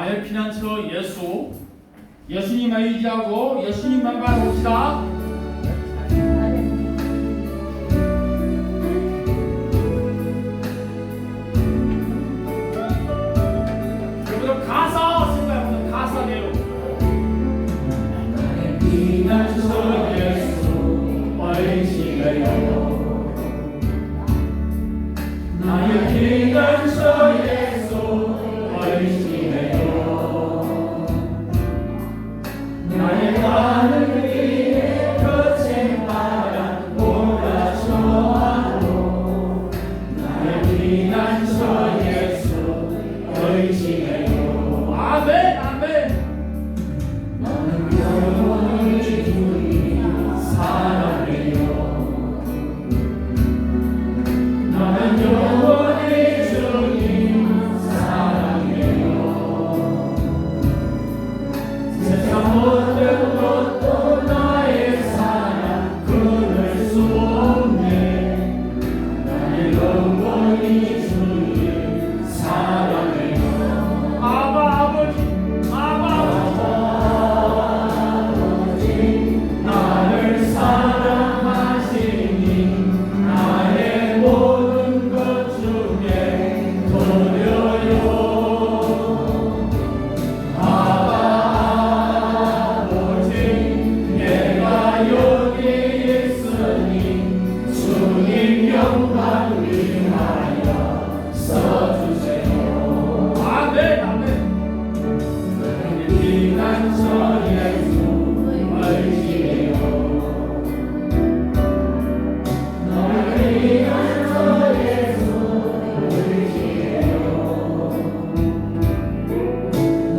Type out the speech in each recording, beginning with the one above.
나의 피난처 예수, 예수님만 의지하고 예수님만 바라봅시다. 여러분 가사 생각하면 가사대로 나의 피난처 예수 의지하여 나의 피난처 예수 의지하여 나의 가는 길에 거친 바람 몰아쳐도 나의 피난처 예수 의지하여 아멘 아멘. 나는 영원히 주님 사랑해요. 나는 영원히 주님 사랑해요. 세상 모든 것도 나의 사랑 끊을 수 없네. 나는 영원히 주님 사랑해요. 아바 아버지 나를 사랑하시니 나의 모든 것 중에 드려요. 아버지 내가 여기 있으니 주님 영광 위하여 써주세요. 아멘 아멘. 나의 피난처 예수 의지해요. 나의 피난처 예수 의지해요.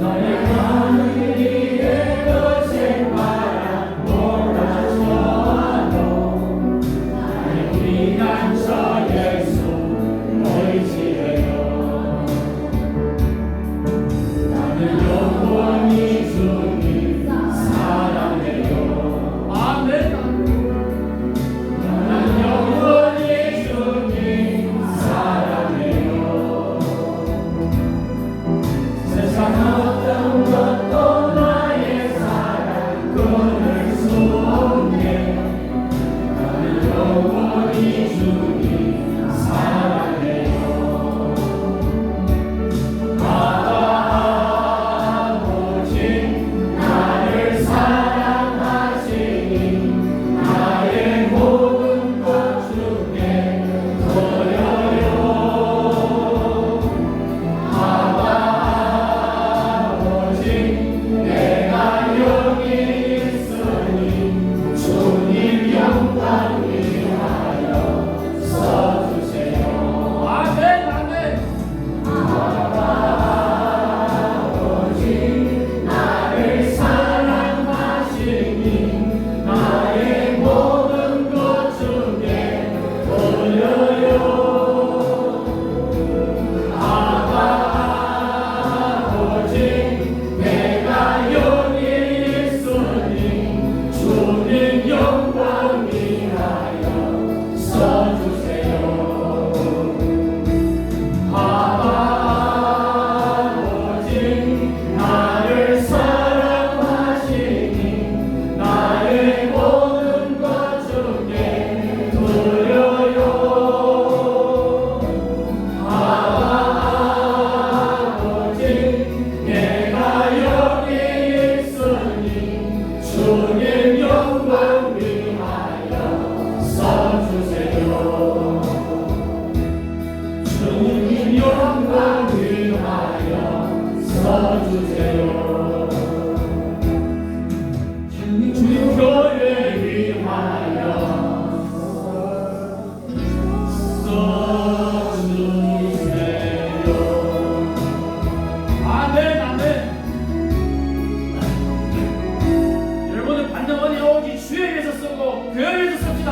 나의 가는 길에 거친 바람 몰아쳐도 나의 피난처 예수 의지해요. 나는 영원히 주님 사랑해요. 아멘. 나는 영원히 주님 사랑해요. 세상 어떤 것도 나의 사랑 끊을 수 없네. 나는 영원히 주님 사랑해요. 아버지 나를 사랑하시니 나의 모든 것 중에 드려요. 아버지 내가 여기 있으니 주님 영광 위하여 써주세요. 아멘 아멘. 아버지 나를 사랑하시니 나의 모든 것 중에 드려요. 아버지 내가 여기 있으니 주님 영광 위하여 써주세요. 아버지 나를 사랑하시니 나의 모든 것 중에 드려요. 아버지 내가 여기 있으니 주님 영광 위하여 써주세요. 주님 영광 위하여 써주세요. 주님 교회 위하여 써주세요. 아멘 아멘. 여러분은 반드시 오직 주의 위해서 쓰고 교회 위해서 씁시다.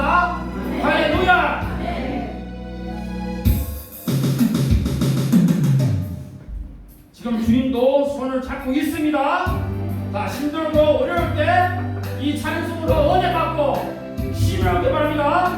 할렐루야. 지금 주님도 손을 잡고 있습니다. 자, 힘들고 어려울 때 이 찬송으로 은혜 받고 힘을 얻기 바랍니다.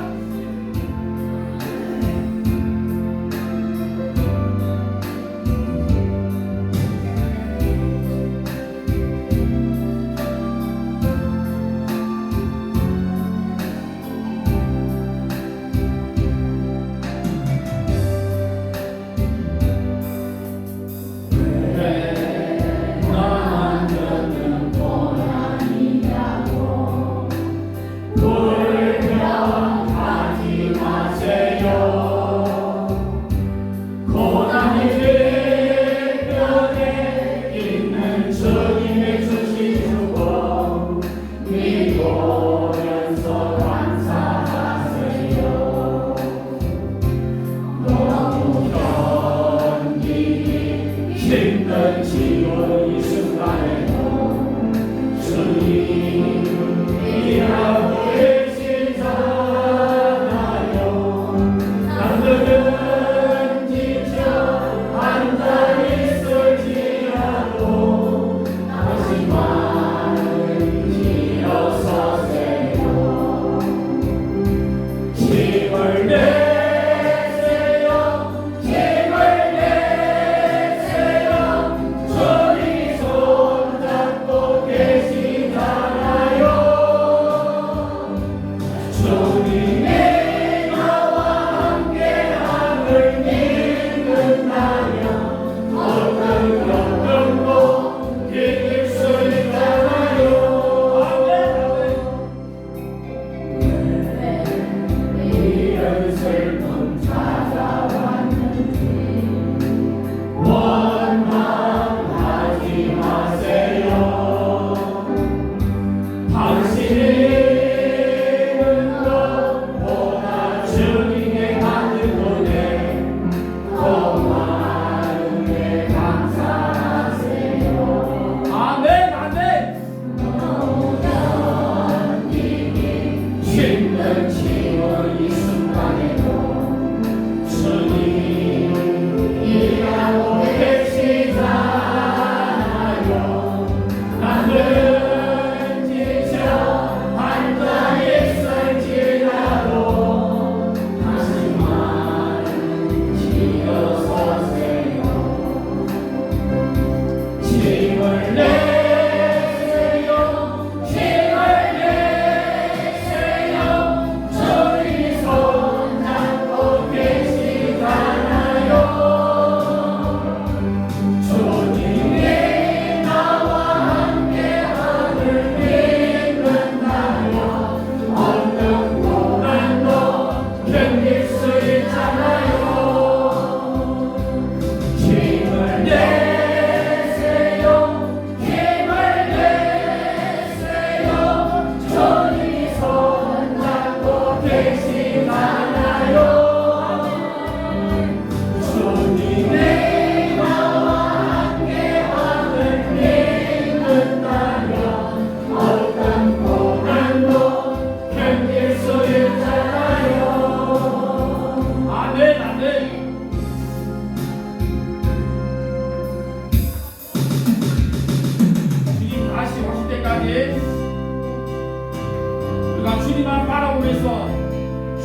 주님만 바라보면서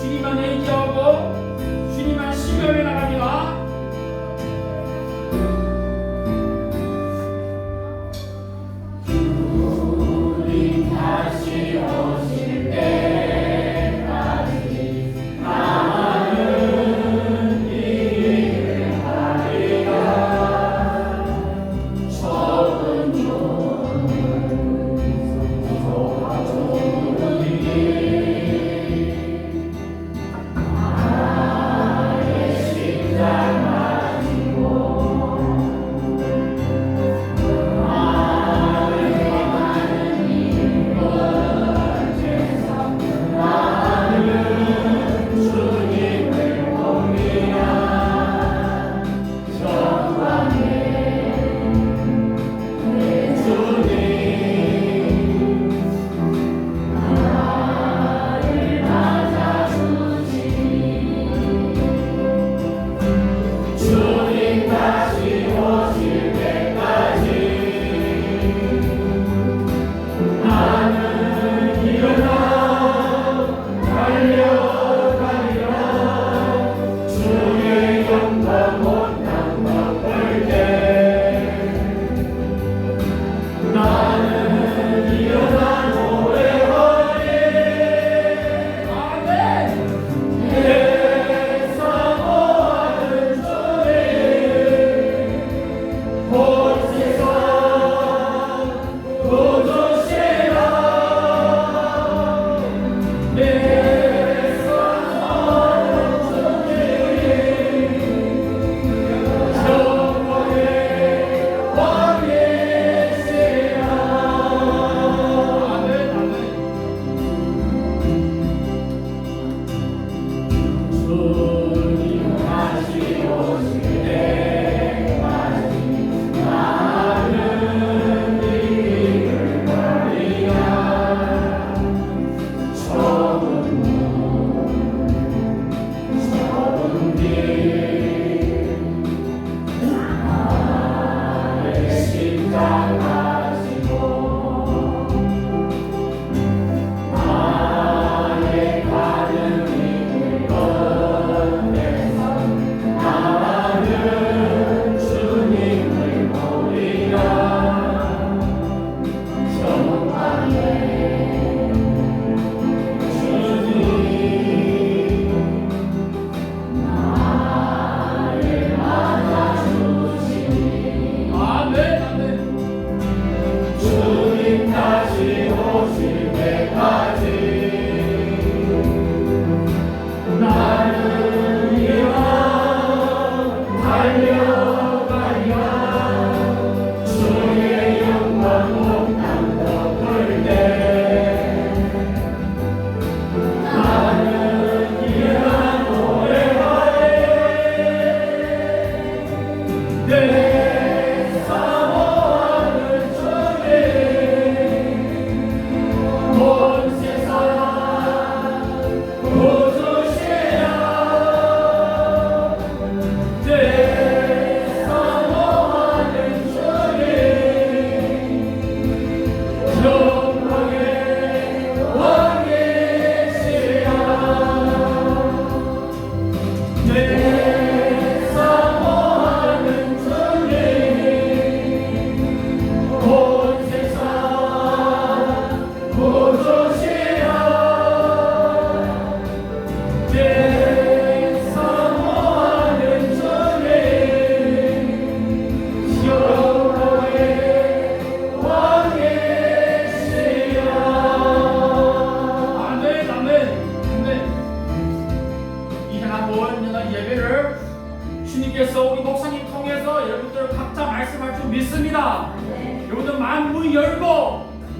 주님만 얘기하고 주님만 심혈해 나갑니다. 주님 다시 오실 때까지 나는 일을 하리라. 적은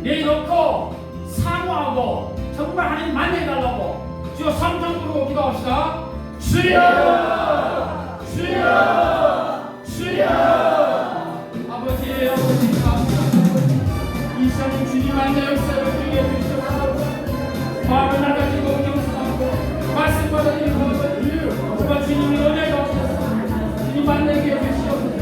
내놓고 사모하고 정말 하나님 만나달라고 주여 삼천 부르고 기도합시다. 주여 주여 주여. 아버지 감사합니다. 이 시간에 주님 안내 역사를 주게 해주셔서 마음을 나가지고 경성하고 말씀 받아들이고 정말 주님이 은혜가 없어서 주님 만나게 해주시옵소서.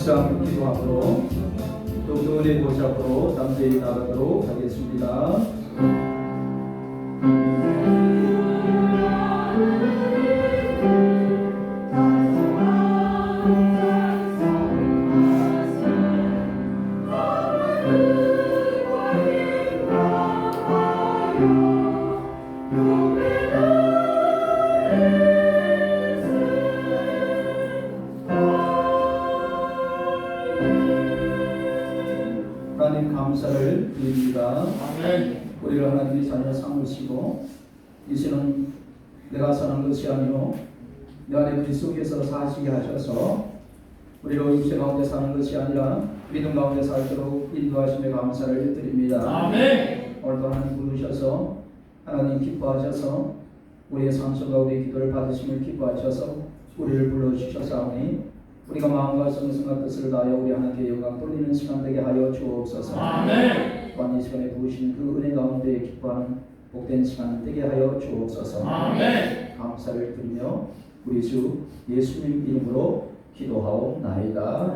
합성 기도함으로 또 은혜 보좌로 담대히 나가도록 하겠습니다. 하나님 감사를 드립니다. 우리를 하나님의 자녀 삼으시고 이제는 내가 사는 것이 아니요 내 안에 그리스도께서 사시게 하셔서 우리로 육체 가운데 사는 것이 아니라 믿음 가운데 살도록 인도하심에 감사를 드립니다. 오늘도 하나님 부르셔서 하나님 기뻐하셔서 우리의 상처가 우리의 기도를 받으심을 기뻐하셔서 우리를 불러주셨사오니 우리가 마음과 성성과 뜻을 다하여 우리 하나님께 영광 돌리는 시간 되게 하여 주옵소서. 또한 이 시간에 부으신 그 은혜 가운데 기뻐하는 복된 시간 되게 하여 주옵소서. 감사를 드리며 우리 주 예수님 이름으로 기도하옵나이다.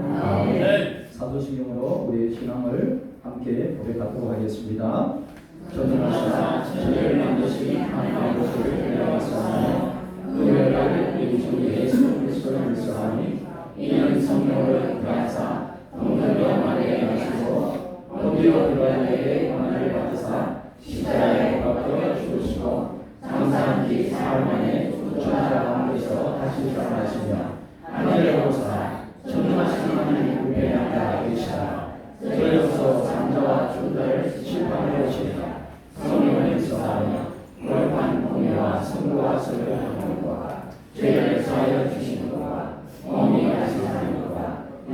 사도신경으로 우리의 신앙을 함께 고백하도록 하겠습니다. 전능하시나 천지를 만드신 하나님의 것을 내려왔사오며 그 외를 우리 주 예수 그리스도를 믿사오니 이는 성령을 대하사 동물과 마리아에 나시고 본디오 빌라도에게 권한을 받으사 십자가에 못 박혀 죽으시고 장사한 뒤 사흘 만에 천사 가운데서 다시 살아나시며 하늘에 오르사 전능하신 하나님 우편에 앉아 계시다. 저희로서 장자와 죽은 자를 심판하러 오시리라. 성령을 믿사오며 거룩한 공의와 성부와 성령의 공과 죄를 사하여 주신 것과 어미가 하시는 것과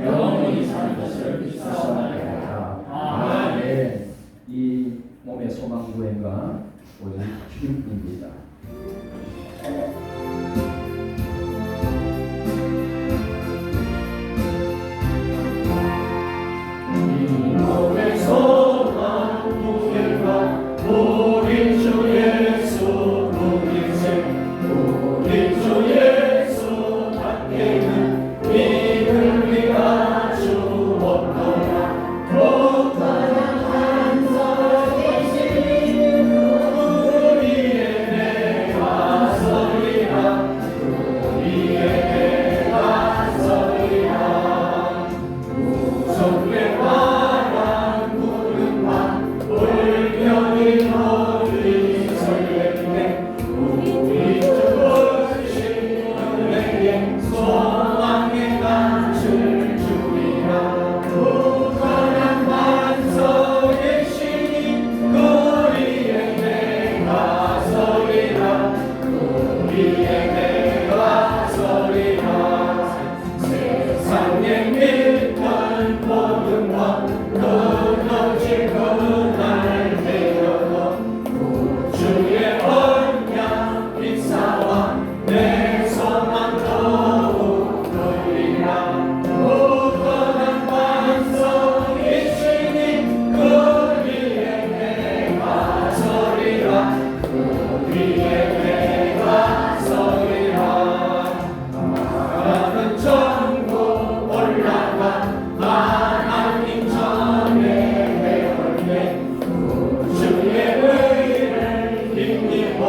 영원히 사는 것을 믿사옵나이다. 아멘. 이 몸의 소망 구원과 오직 주님입니다. 이 몸의 소망 구원과 우리 주 예수 우리 생 우리 주 예수 함께는 믿을 위가 주옵도다. 복받은 한서 계신 우리의 내가 서리라. 우리의 내가 서리라. 무섭게 바람 부는 밤 불편히 멀리 설레네. 우리 주 신에게 소망의 낯을 주리라. 부활한 반석의 신이 우리의 내가 서리라. 우리의 내가 서리라. 세상의 밀던 모든 것 끊어질 그날 되어도 우주의 언약 빛사와 내 소망 더욱 넓리라. 무거운 반석의 신이 우리의 내가 서리라. 우리의 내가 서리라. 나는 천국 올라가 하나님 전에 배울게. 주의 의를 힘입어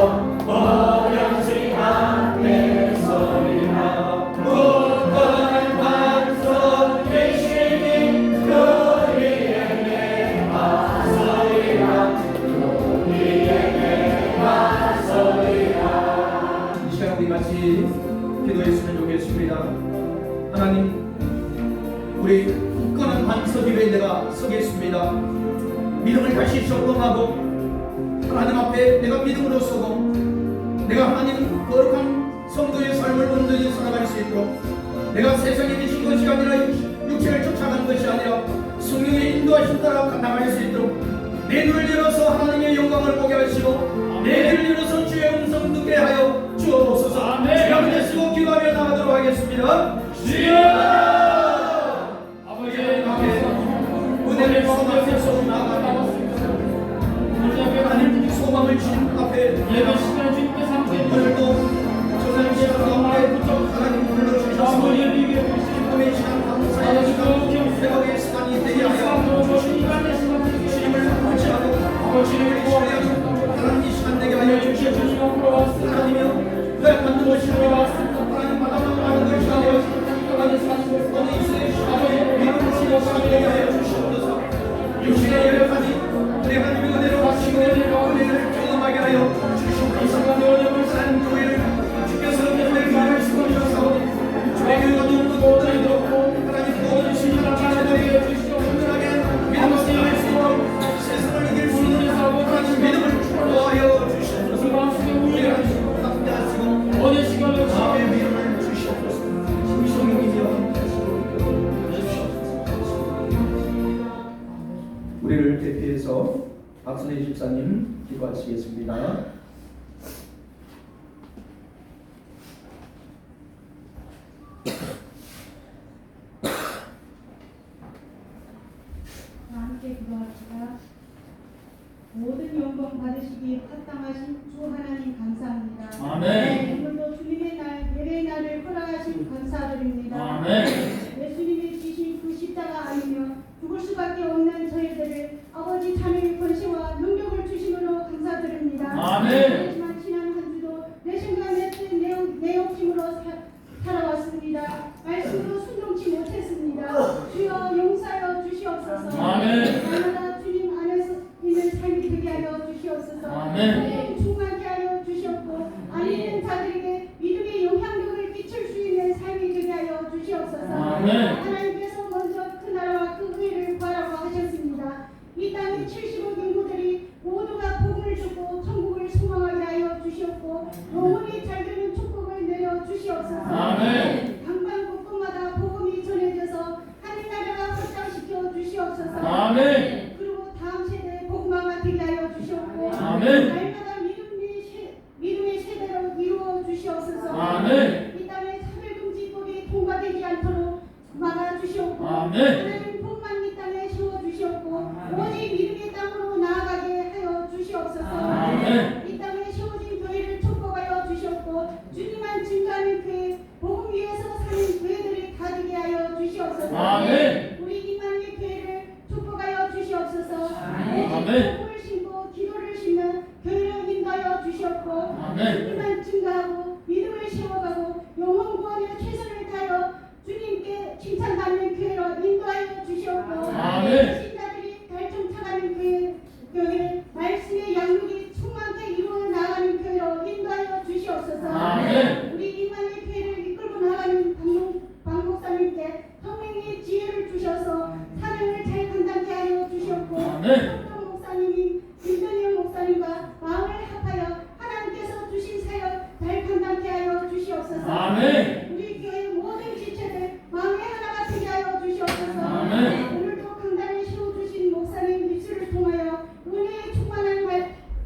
어련시 앞에 서리라. 무거운 반석의 신이 우리의 내가 서리라. 우리의 내가 서리라. 이 시간 우리 같이 기도했으면 좋겠습니다. 하나님, 우리 굳건한 반석 위에 내가 서겠습니다. 믿음을 다시 적용하고 하나님 앞에 내가 믿음으로 서고 내가 하나님 거룩한 성도의 삶을 온전히 살아갈 수 있도록 내가 세상에 미친 것이 아니라 육체를 쫓아간 것이 아니라 성령의 인도하심 따라 나갈 수 있도록 내 눈을 열어서 하나님의 영광을 보게 하시고 내 귀를 열어서 주의 음성 듣게 하여 주옵소서. 아멘. 되시고 기도하며 나가도록 하겠습니다. 주여 아버지 은혜를 소망해서 나아가며 하나님 소망을 주님 앞에 예배 시간에 주님께서 함께 오늘도 전하는 시간 가운데 하나님 불러주셔서 아버지의 비밀을 주시고 시간 감사해 주시고 우리를 대표해서 박순혜 집사님 기도하시겠습니다. 함께 기도합시다. 모든 영광 받으시기 합당하신 주 하나님 감사합니다. 아멘. 오늘도 주님의 날, 예배의 날을 허락하신 감사드립니다. 아멘. 예수님이 지신 그 십자가 아니며 죽을 수밖에 없는 저희들을 아버지 자녀의 권세와 능력을 주심으로 감사드립니다. 아멘. 하지만 지난 한 주도 내 생각 내 욕심으로 살아왔습니다. 말씀으로 순종치 못했습니다. 주여 용서하여 주시옵소서. 아멘. 날마다 주님 안에서 있는 삶이 되게 하여 주시옵소서. 아멘. 충만케 하여 주시옵고 안 있는 자들에게 믿음의 영향력을 끼칠 수 있는 삶이 되게 하여 주시옵소서. 아멘. 하나님께서 먼저 그 나라와 그 의를 구하라고 하셨습니다. 이 땅의 70억 인구들이 모두가 복음을 듣고 천국을 소망하게 하여 주시옵고 영혼이 잘 되는 축복을 내려 주시옵소서. 아멘. 방방곡곡마다 복음이 전해져서 하늘나라가 확장시켜 주시옵소서. 아멘. 그리고 다음 세대의 복음화가 되게 하여 주시옵고 아멘. 날마다 믿음의 세대로 이루어 주시옵소서. 아멘. 이 땅에 차별금지법이 통과되지 않도록 막아 주시옵고 아멘. 하나님 복만 이 땅에 세워 주시옵고 오직 믿음의 땅으로 나아가게 하여 주시옵소서. 아멘. 이 땅에 세워진 교회를 축복하여 주시옵고 주님만 증거하는 교회 복음 위에서 사는 교회들이 가득게 하여 주시옵소서. 아멘. 우리 이만희 교회를 축복하여 주시옵소서. 아멘. 복음을 심고 기도를 심는 교회를 인도하여 주시옵고 아멘. 주님만 증거하고 믿음을 세워가고 영혼 구원에 최선을 다하여 주님께 칭찬받는 교회로 인도하여 주시옵고 아멘. 신자들이 달성차가는 교회 말씀의 양육이 충만케 이루어 나가는 교회로 인도하여 주시옵소서. 아멘. 우리 이만희 교회를 이끌고 나가는 박목사님께 성령의 지혜를 주셔서 사명을 잘 감당케 하여 주시옵고 아멘. 성령 목사님이 김전영 목사님과 마음을 합하여 하나님께서 주신 사역 잘 감당케 하여 주시옵소서. 아멘. 우리 교회 모든 지체들 마음의 하나가 되게 하여 주시옵소서. 아멘. 오늘도 강단에 세워주신 목사님 입술을 통하여 은혜의 충만한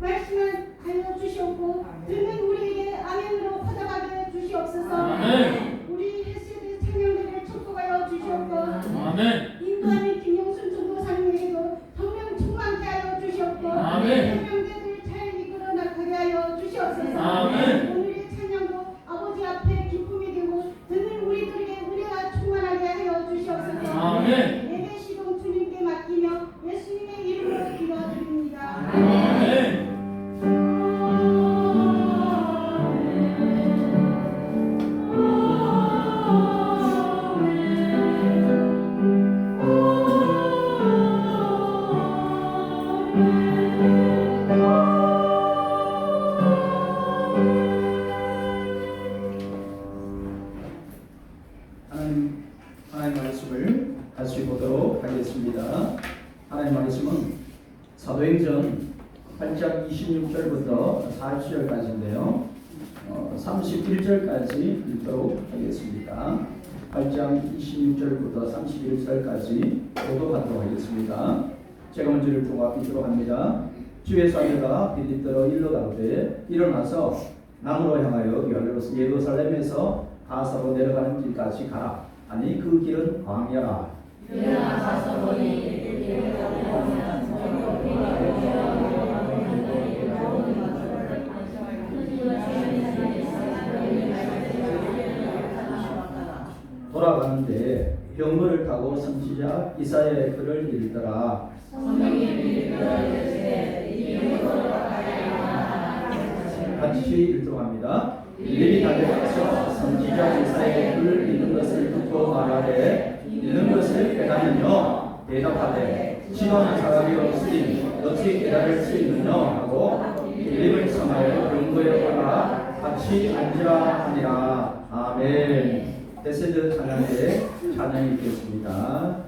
말씀을 하여 주시옵고 듣는 우리에게 아멘으로 퍼져가게 주시옵소서. 아멘. 우리 헬스의 찬양들을 축복하여 주시옵고 아멘. 인도하는 김영순 전도사님에게도 성령 충만케 하여 주시옵고 아멘. 찬양들을 잘 이끌어 나가게 하여 주시옵소서. 아멘. 오늘의 찬양도 아버지 앞에 기쁨이 되고 듣는 우리들에게 은혜가 충만하게 하여 주시옵소서. 아멘. 예배 시동 주님께 맡기며 예수님의 이름으로 기도드립니다. 아멘. 하나님 말씀을 같이 보도록 하겠습니다. 하나님 말씀은 사도행전 8장 26절부터 40절까지인데요. 31절까지 읽도록 하겠습니다. 8장 26절부터 31절까지 보도하도록 하겠습니다. 제가 먼저 읽도록 합니다. 주의 사도가 빌립보로 일로 가되 일어나서 남으로 향하여 예루살렘에서 가사로 내려가는 길까지 가라. 아니 그 길은 광야라. 일어나서 보니 돌아가는데 병거를 타고 선지자 이사야의 글을 읽더라. 같이 읽도록 합니다. 빌립이 가서 선지자 이사야의 글을 읽는 것을 듣고 말하되 읽는 것을 깨닫느냐 대답하되 지도하는 사람이 없으니 어떻게 깨달을 수 있느냐 하고 빌립을 청하여 병거에 올라 같이 앉으라 하니라. 아멘. 베세드 찬양의 찬양이 있겠습니다.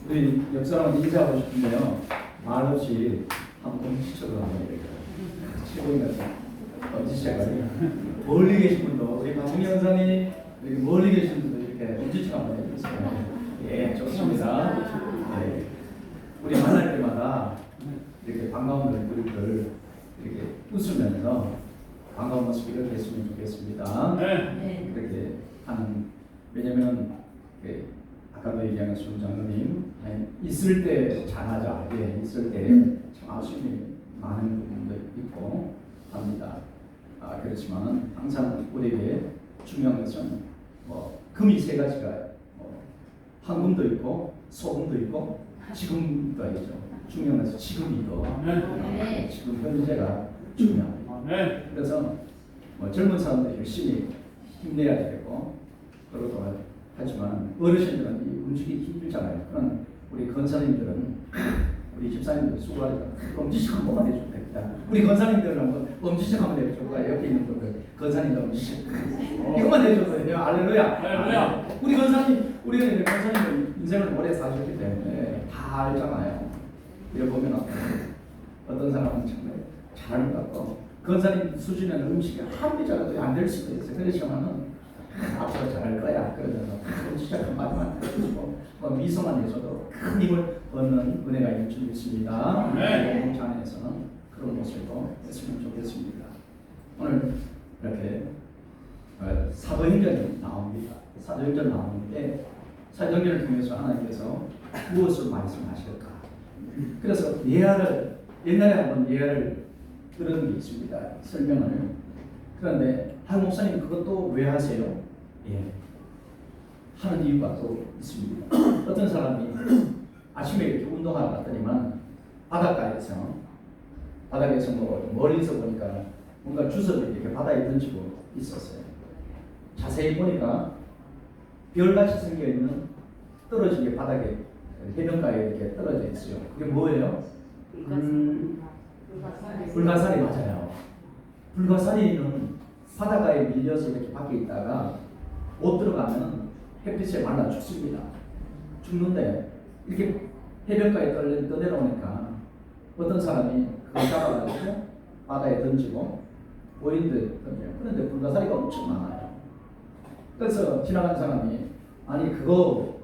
우리 옆사람한테 인사하고 싶은데요. 말없이 한번 엄지척을 한번 이렇게 치고있면서 엄지척을 멀리 계신 분도 우리 박승희 원사님 여기 멀리 계신 분도 이렇게 엄지척 한번 해주세요. 예, 좋습니다. 예. 우리 만날 때마다 이렇게 반가운 얼굴을 이렇게 웃으면서 반가운 모습 이렇게 했으면 좋겠습니다. 네. 이렇게 하는, 왜냐면 아까도 얘기한 것처럼 장로님 있을 때 잘하자, 예, 있을 때 참 아쉬움이 많은 부분도 있고 합니다. 그렇지만 항상 우리에게 중요한 것은 금이 세 가지가 황금도 있고 소금도 있고 지금도 있죠. 중요한 것은 지금이고 지금 현재가 중요합니다. 그래서 젊은 사람들 열심히 힘내야 되고 그러고 하지만 어르신들은 움직이기 힘들잖아요. 그런 우리 권사님들은 우리 집사님들 수고하니까 엄지척 한 번만 해주면 됩니다. 우리 권사님들은 한번 엄지척 한번 해줘요. 옆에 있는 분들 권사님들 엄지척 이것만 해줘도 돼요. 할렐루야. 우리 권사님, 우리 권사님은 인생을 오래 사셨기 때문에 다 알잖아요. 이래 보면 어떤 사람은 정말 잘하는 것 같고 권사님 수준의 음식이 한 비자라도 안 될 수도 있어요. 그렇지만은 앞으로 잘할 거야. 그러면서 진짜 한마디만 해주고 미소만 해줘도 큰 힘을 얻는 은혜가 있는 줄 믿습니다. 공동체 안에서는 그런 모습으로 했으면 좋겠습니다. 오늘 이렇게 사도행전이 나옵니다. 사도행전 나오는데 사도행전을 통해서 하나님께서 무엇을 말씀하실까? 그래서 예화를 옛날에 한번 예화를 들은 게 있습니다. 설명을. 그런데 한 목사님 그것도 왜 하세요? 예, 하는 이유가 또 있습니다. 어떤 사람이 아침에 이렇게 운동하러 갔더니만 바닷가에서 멀리서 보니까 뭔가 주석을 이렇게 바다에 던지고 있었어요. 자세히 보니까 별같이 생겨 있는 떨어진 게 바닥에 해변가에 이렇게 떨어져 있어요. 그게 뭐예요? 불가사리 맞아요. 불가사리는 바닷가에 밀려서 이렇게 밖에 있다가 못 들어가면 햇빛에 말라 죽습니다. 죽는데 이렇게 해변가에 떠내려오니까 어떤 사람이 그걸 잡아가지고 바다에 던지고 보이는데 던져요. 그런데 불가사리가 엄청 많아요. 그래서 지나간 사람이 아니 그거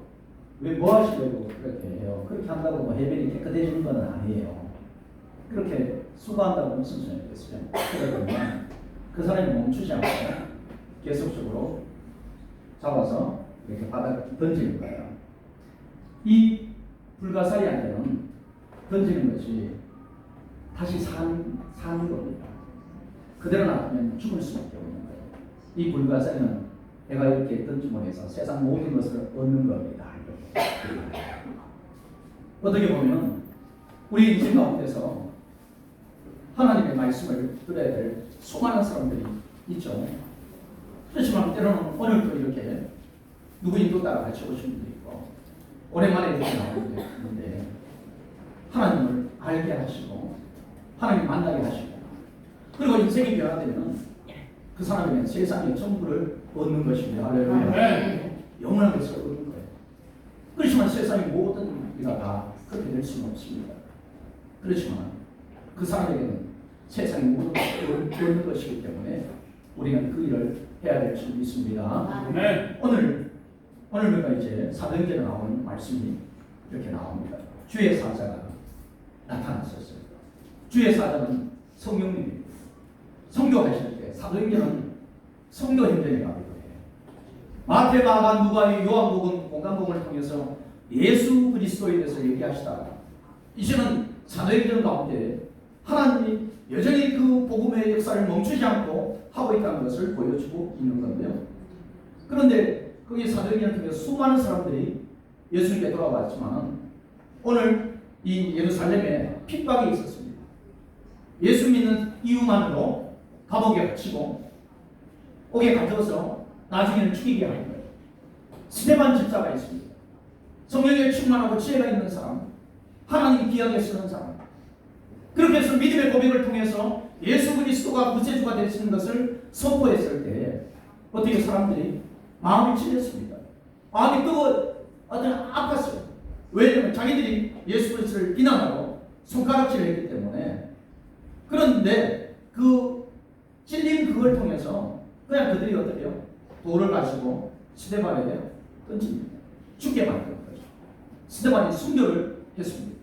왜 뭐 하시려고 그렇게 해요? 그렇게 한다고 뭐 해변이 깨끗해지는 건 아니에요. 그렇게 수고한다고 무슨 소용이겠어요? 그러면 그 사람이 멈추지 않고 계속적으로 잡아서 이렇게 바닥에 던지는 거예요. 이 불가사리한테는 던지는 것이 다시 사는 겁니다. 그대로 놔두면 죽을 수밖에 없는 거예요. 이 불가사리는 내가 이렇게 던짐으로 해서 세상 모든 것을 얻는 겁니다. 어떻게 보면 우리 인생 가운데서 하나님의 말씀을 들어야 될 수많은 사람들이 있죠. 그렇지만 때로는 오늘도 이렇게 누구인도 따라 같이 오신 분도 있고 오랜만에 이렇게 나오는 분도 있는데 하나님을 알게 하시고 하나님 만나게 하시고 그리고 인생이 변화되면 그 사람에게는 세상의 전부를 얻는 것입니다. 할렐루야. 네. 영원한 것을 얻는 거예요. 그렇지만 세상의 모든 우리가 다 그렇게 될 수는 없습니다. 그렇지만 그 사람에게는 세상의 모든 것을 얻는 것이기 때문에 우리는 그 일을 해야 될 줄 믿습니다. 네. 오늘 우리가 이제 사도행전에 나오는 말씀이 이렇게 나옵니다. 주의 사자가 나타났었어요. 주의 사자는 성령님입니다. 성교하실 때 사도행전은 성교행전이라고 해요. 마태, 마가, 누가, 요한복음, 공간복음을 통해서 예수 그리스도에 대해서 얘기하시다가 이제는 사도행전 가운데 하나님이 여전히 그 복음의 역사를 멈추지 않고 하고 있다는 것을 보여주고 있는 건데요. 그런데 거기 사도행전을 통해서 수많은 사람들이 예수님께 돌아왔지만 오늘 이 예루살렘에 핍박이 있었습니다. 예수 믿는 이유만으로 감옥에 갇히고 옥에 갇혀서 나중에는 죽이게 하는 거예요. 스데반 집사가 있습니다. 성령에 충만하고 지혜가 있는 사람, 하나님이 귀하게 쓰는 사람. 그렇게 해서 믿음의 고백을 통해서 예수 그리스도가 구세주가 되시는 것을 선포했을 때 어떻게 사람들이 마음이 찔렸습니다. 마음이 뜨거워 아팠어요. 왜냐하면 자기들이 예수 그리스도를 비난하고 손가락질을 했기 때문에. 그런데 그 찔린 그걸 통해서 그냥 그들이 어떻게 해요? 돌을 가지고 스데반에게 던집니다. 죽게 만드는 거죠. 스데반이 순교를 했습니다.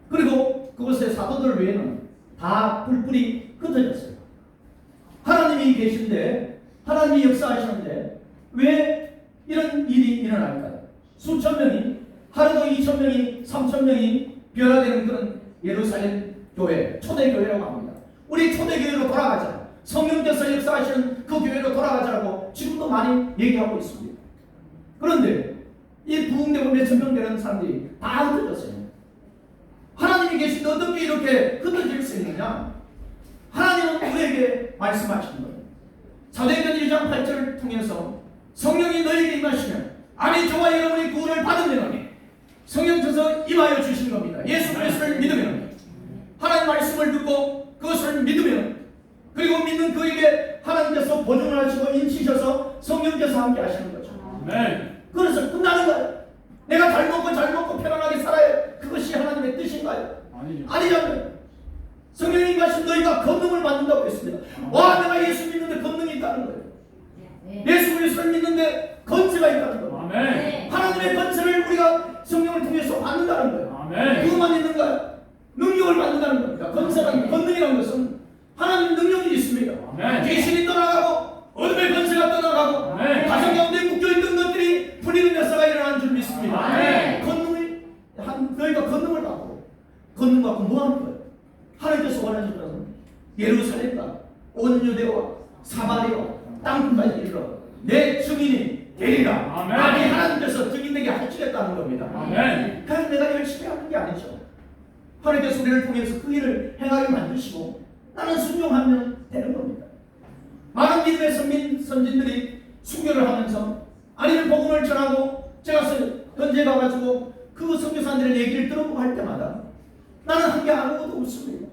그리고 그곳의 사도들 외에는 다 뿔뿔이 흩어졌어요. 하나님이 계신데 하나님이 역사하시는데 왜 이런 일이 일어날까요? 수천 명이 하루도 2,000명이 3,000명이 변화되는 그런 예루살렘 교회, 초대교회라고 합니다. 우리 초대교회로 돌아가자. 성령께서 역사하시는 그 교회로 돌아가자라고 지금도 많이 얘기하고 있습니다. 그런데 이 부흥되고 몇천 명 되는 사람들이 다 흩어졌어요. 하나님이 계신데 어떻게 이렇게 흩어질 수 있느냐? 하나님은 우리에게 말씀하시는 거예요. 사도행전 1장 8절을 통해서 성령이 너희에게 임하시면 아니 저와 여러분이 구원을 받으면 성령께서 임하여 주신 겁니다. 예수 그리스도를 믿으면 하나님 말씀을 듣고 그것을 믿으면 그리고 믿는 그에게 하나님께서 보증을 하시고 인치셔서 성령께서 함께 하시는 거죠. 네. 그래서 끝나는 거예요. 내가 잘 먹고 편안하게 살아야 그것이 하나님의 뜻인가요? 아니잖아요. 성령이 임하신 너희가 권능을 받는다고 했습니다. 와, 내가 예수 믿는데 권능이 있다는 거예요. 예수 그리스도를 믿는데 건세가 있다는 거예요. 아멘. 하나님의 건세를 우리가 성령을 통해서 받는다는 거예요. 아멘. 그것만 있는가요? 능력을 받는다는 겁니다. 건세라는 권능이라는 것은 하나님 능력이 있습니다. 아멘. 귀신이 떠나가고 어둠의 건세가 떠나가고 아멘. 가정 가운데 묶여있던 것들이 풀리는 역사가 일어나는 줄 믿습니다. 아멘. 너희가 권능을 받고 권능 받고 뭐 하는 거예요? 하나님께서 원하시는 것은 예루살렘과 온 유대와 사마리아 땅끝까지 이르러 내 증인이 되리라. 아멘. 아니 하나님께서 증인되게 하시겠다는 겁니다. 아멘. 그래서 내가 열심히 하는 게 아니죠. 하나님께서 우리를 통해서 그 일을 행하게 만드시고 나는 순종하면 되는 겁니다. 많은 믿음의 선진들이 순교를 하면서 아니면 복음을 전하고 제가 현재 가가지고 그 선교사님들의 얘기를 들어보고 할 때마다 나는 한 게 아무것도 없습니다.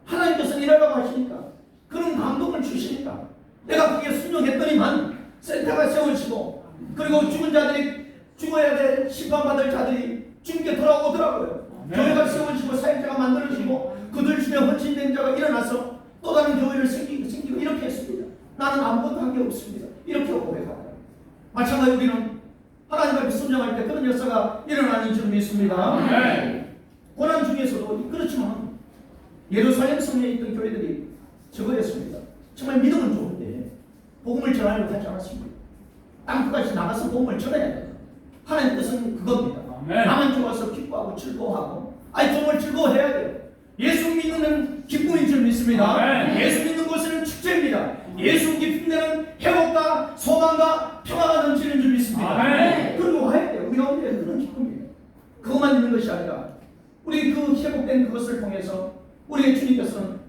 하나님께서 일하라고 하시니까 그런 감동을 주시니까 내가 그게 순종했더니만 센터가 세워지고 그리고 죽은 자들이 죽어야 될 심판받을 자들이 주님께 돌아오더라고요. 네. 교회가 세워지고 사역자가 만들어지고 그들 중에 헌신된 자가 일어나서 또 다른 교회를 생기고 이렇게 했습니다. 나는 아무것도 한 게 없습니다. 이렇게 고백합니다. 마찬가지 우리는 하나님 앞에 순종할 때 그런 역사가 일어나는 줄 믿습니다. 네. 고난 중에서도 그렇지만 예루살렘 성에 있던 교회들이 저거였습니다. 정말 믿음은 좋은데 복음을 전하려고 하지 않았습니다. 땅끝까지 나가서 복음을 전해야 돼요. 하나님 뜻은 그겁니다. 아멘. 나만 좋아서 기뻐하고 즐거워하고 정말 즐거워해야 돼요. 예수 믿는 기쁨인 줄 믿습니다. 아멘. 예수 믿는 것은 축제입니다. 예수 깊은 데는 회복과 소망과 평화가 넘치는 줄 믿습니다. 아멘. 그리고 와야 돼요. 우리 가운데 그런 기쁨이에요. 그것만 있는 것이 아니라 우리 그 회복된 그것을 통해서 우리의 주님께서는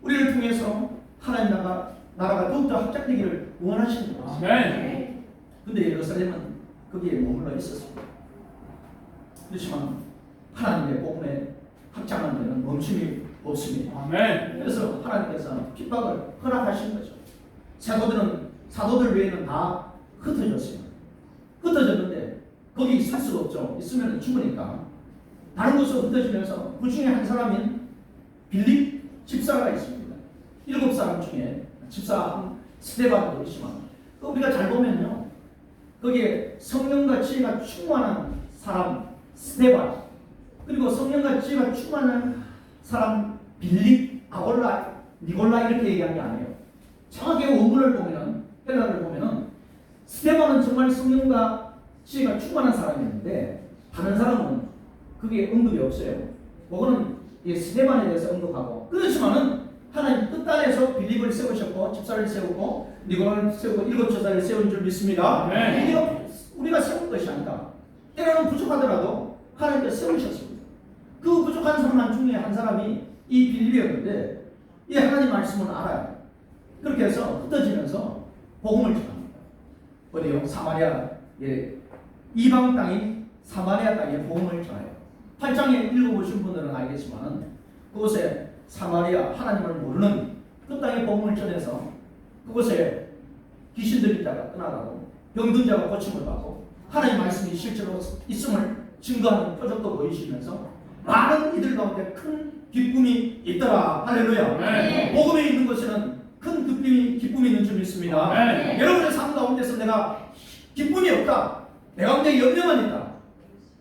우리를 통해서 하나님 나라가 더욱더 확장되기를 원하시는 거죠. 아멘. 근데 예루살렘은 거기에 머물러 있었습니다. 그렇지만 하나님의 복음에 확장하는 데는 멈춤이 없습니다. 아멘. 그래서 하나님께서 핍박을 허락하신 거죠. 사도들 외에는 다 흩어졌어요. 흩어졌는데 거기 있을 수가 없죠. 있으면 죽으니까. 다른 곳으로 흩어지면서 그 중에 한 사람인 빌립 집사가 있습니다. 7사람 중에 집사 스데반도 있지만 우리가 잘 보면요. 거기에 성령과 지혜가 충만한 사람 스데반, 그리고 성령과 지혜가 충만한 사람 빌립, 아골라, 니골라 이렇게 얘기한 게 아니에요. 정확히 원문을 보면은 헬라를 보면은 스데반은 정말 성령과 지혜가 충만한 사람이었는데 다른 사람은 그게 언급이 없어요. 그거는 스데반에 대해서 언급하고 그렇지만은 하나님 끝단에서 빌립을 세우셨고 집사를 세우고 니골라를 세우고 7제사를 세운 줄 믿습니다. 네. 이게 우리가 세운 것이 아니다. 때로는 부족하더라도 하나님께서 세우셨습니다. 그 부족한 사람 중에 한 사람이 이 빌립이었는데 이 하나님 말씀을 알아요. 그렇게 해서 흩어지면서 복음을 전합니다. 어디요? 사마리아, 이방 땅인 사마리아 땅에 복음을 전해요. 8장에 읽어보신 분들은 알겠지만 그곳에 사마리아 하나님을 모르는 그 땅에 복음을 전해서 그곳에 귀신 들린 자가 떠나가고 병든 자가 고침을 받고 하나님 말씀이 실제로 있음을 증거하는 표적도 보이시면서 많은 이들 가운데 큰 기쁨이 있더라. 할렐루야. 네. 복음에 있는 것에는 큰 기쁨이 있는 줄 믿습니다. 네. 여러분의 삶 가운데서 내가 기쁨이 없다, 내 가운데 염려만 있다,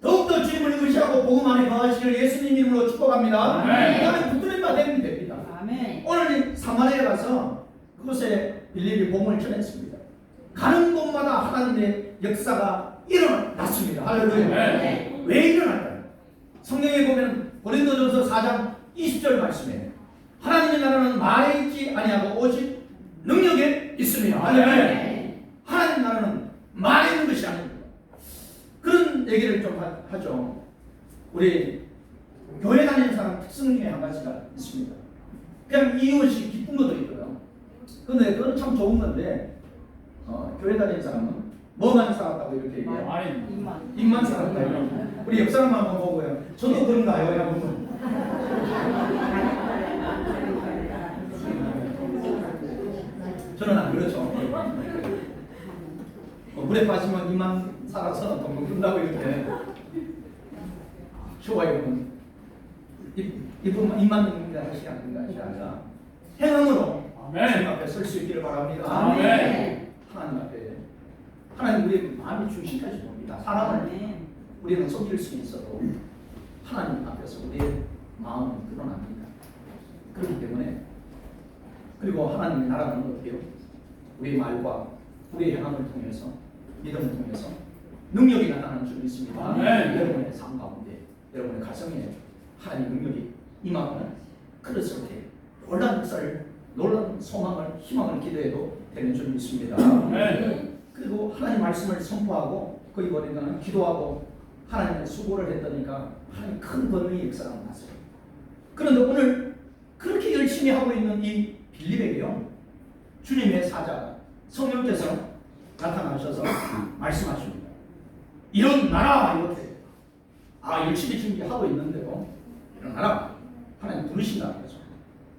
더욱더 주님을 의지하고 복음 안에 거하시기를 예수님 이름으로 축복합니다. 나는 붙들린 바 되면 됩니다. 아멘. 오늘 사마리아에 가서 그곳에 빌립이 복음을 전했습니다. 가는 곳마다 하나님의 역사가 일어났습니다. 할렐루야. 네. 왜 일어날까요? 성경에 보면 고린도전서 4장 20절 말씀에 하나님의 나라는 말에 있지 아니하고 오직 능력에 있습니다. 할렐루야. 하나님 나라는 말에 있는 것이 아닙니다. 그런 얘기를 좀 하죠. 우리 교회 다니는 사람 특성 중에 한 가지가 있습니다. 그냥 이웃이 기쁜 것도 있고요. 근데 그건 참 좋은 건데 교회 다니는 사람은 뭐만 살았다고 이렇게 얘기해요. 아멘. 입만 살았다요. 우리 옆 사람 한번 보고요. 저도 그런가요? 여러분. 저는 안 그렇죠. 물에 빠지면 입만 살아서 덩덩 뜬다고 이렇게 쇼와이는 입만 있는 게 하시 않는 것이 아니라 행함으로 하나님 앞에 설 수 있기를 바랍니다. 아멘. 하나님 앞에 하나님 우리의 마음이 중심까지 봅니다. 사람을 우리는 속일 수 있어도 하나님 앞에서 우리의 마음은 드러납니다. 그렇기 때문에 그리고 하나님의 나라는 어때요? 우리의 말과 우리의 행함을 통해서 믿음을 통해서 능력이 나타나는 줄 믿습니다. 아멘. 여러분의 삶 가운데 여러분의 가정에 하나님 능력이 임하면 그랬을 때 놀라운 역사를 놀라운 소망을 희망을 기대해도 되는 줄 믿습니다. 아멘. 그리고 하나님 말씀을 선포하고 거기 보니까 기도하고 하나님의 수고를 했다니까 하나님 큰 권능의 역사가 났어요. 그런데 오늘 그렇게 열심히 하고 있는 이 빌립에게요 주님의 사자 성령께서 나타나셔서 말씀하십니다. 일어나라 이렇게. 열심히 준비하고 있는데도 일어나라 하나님 부르신다는 거죠.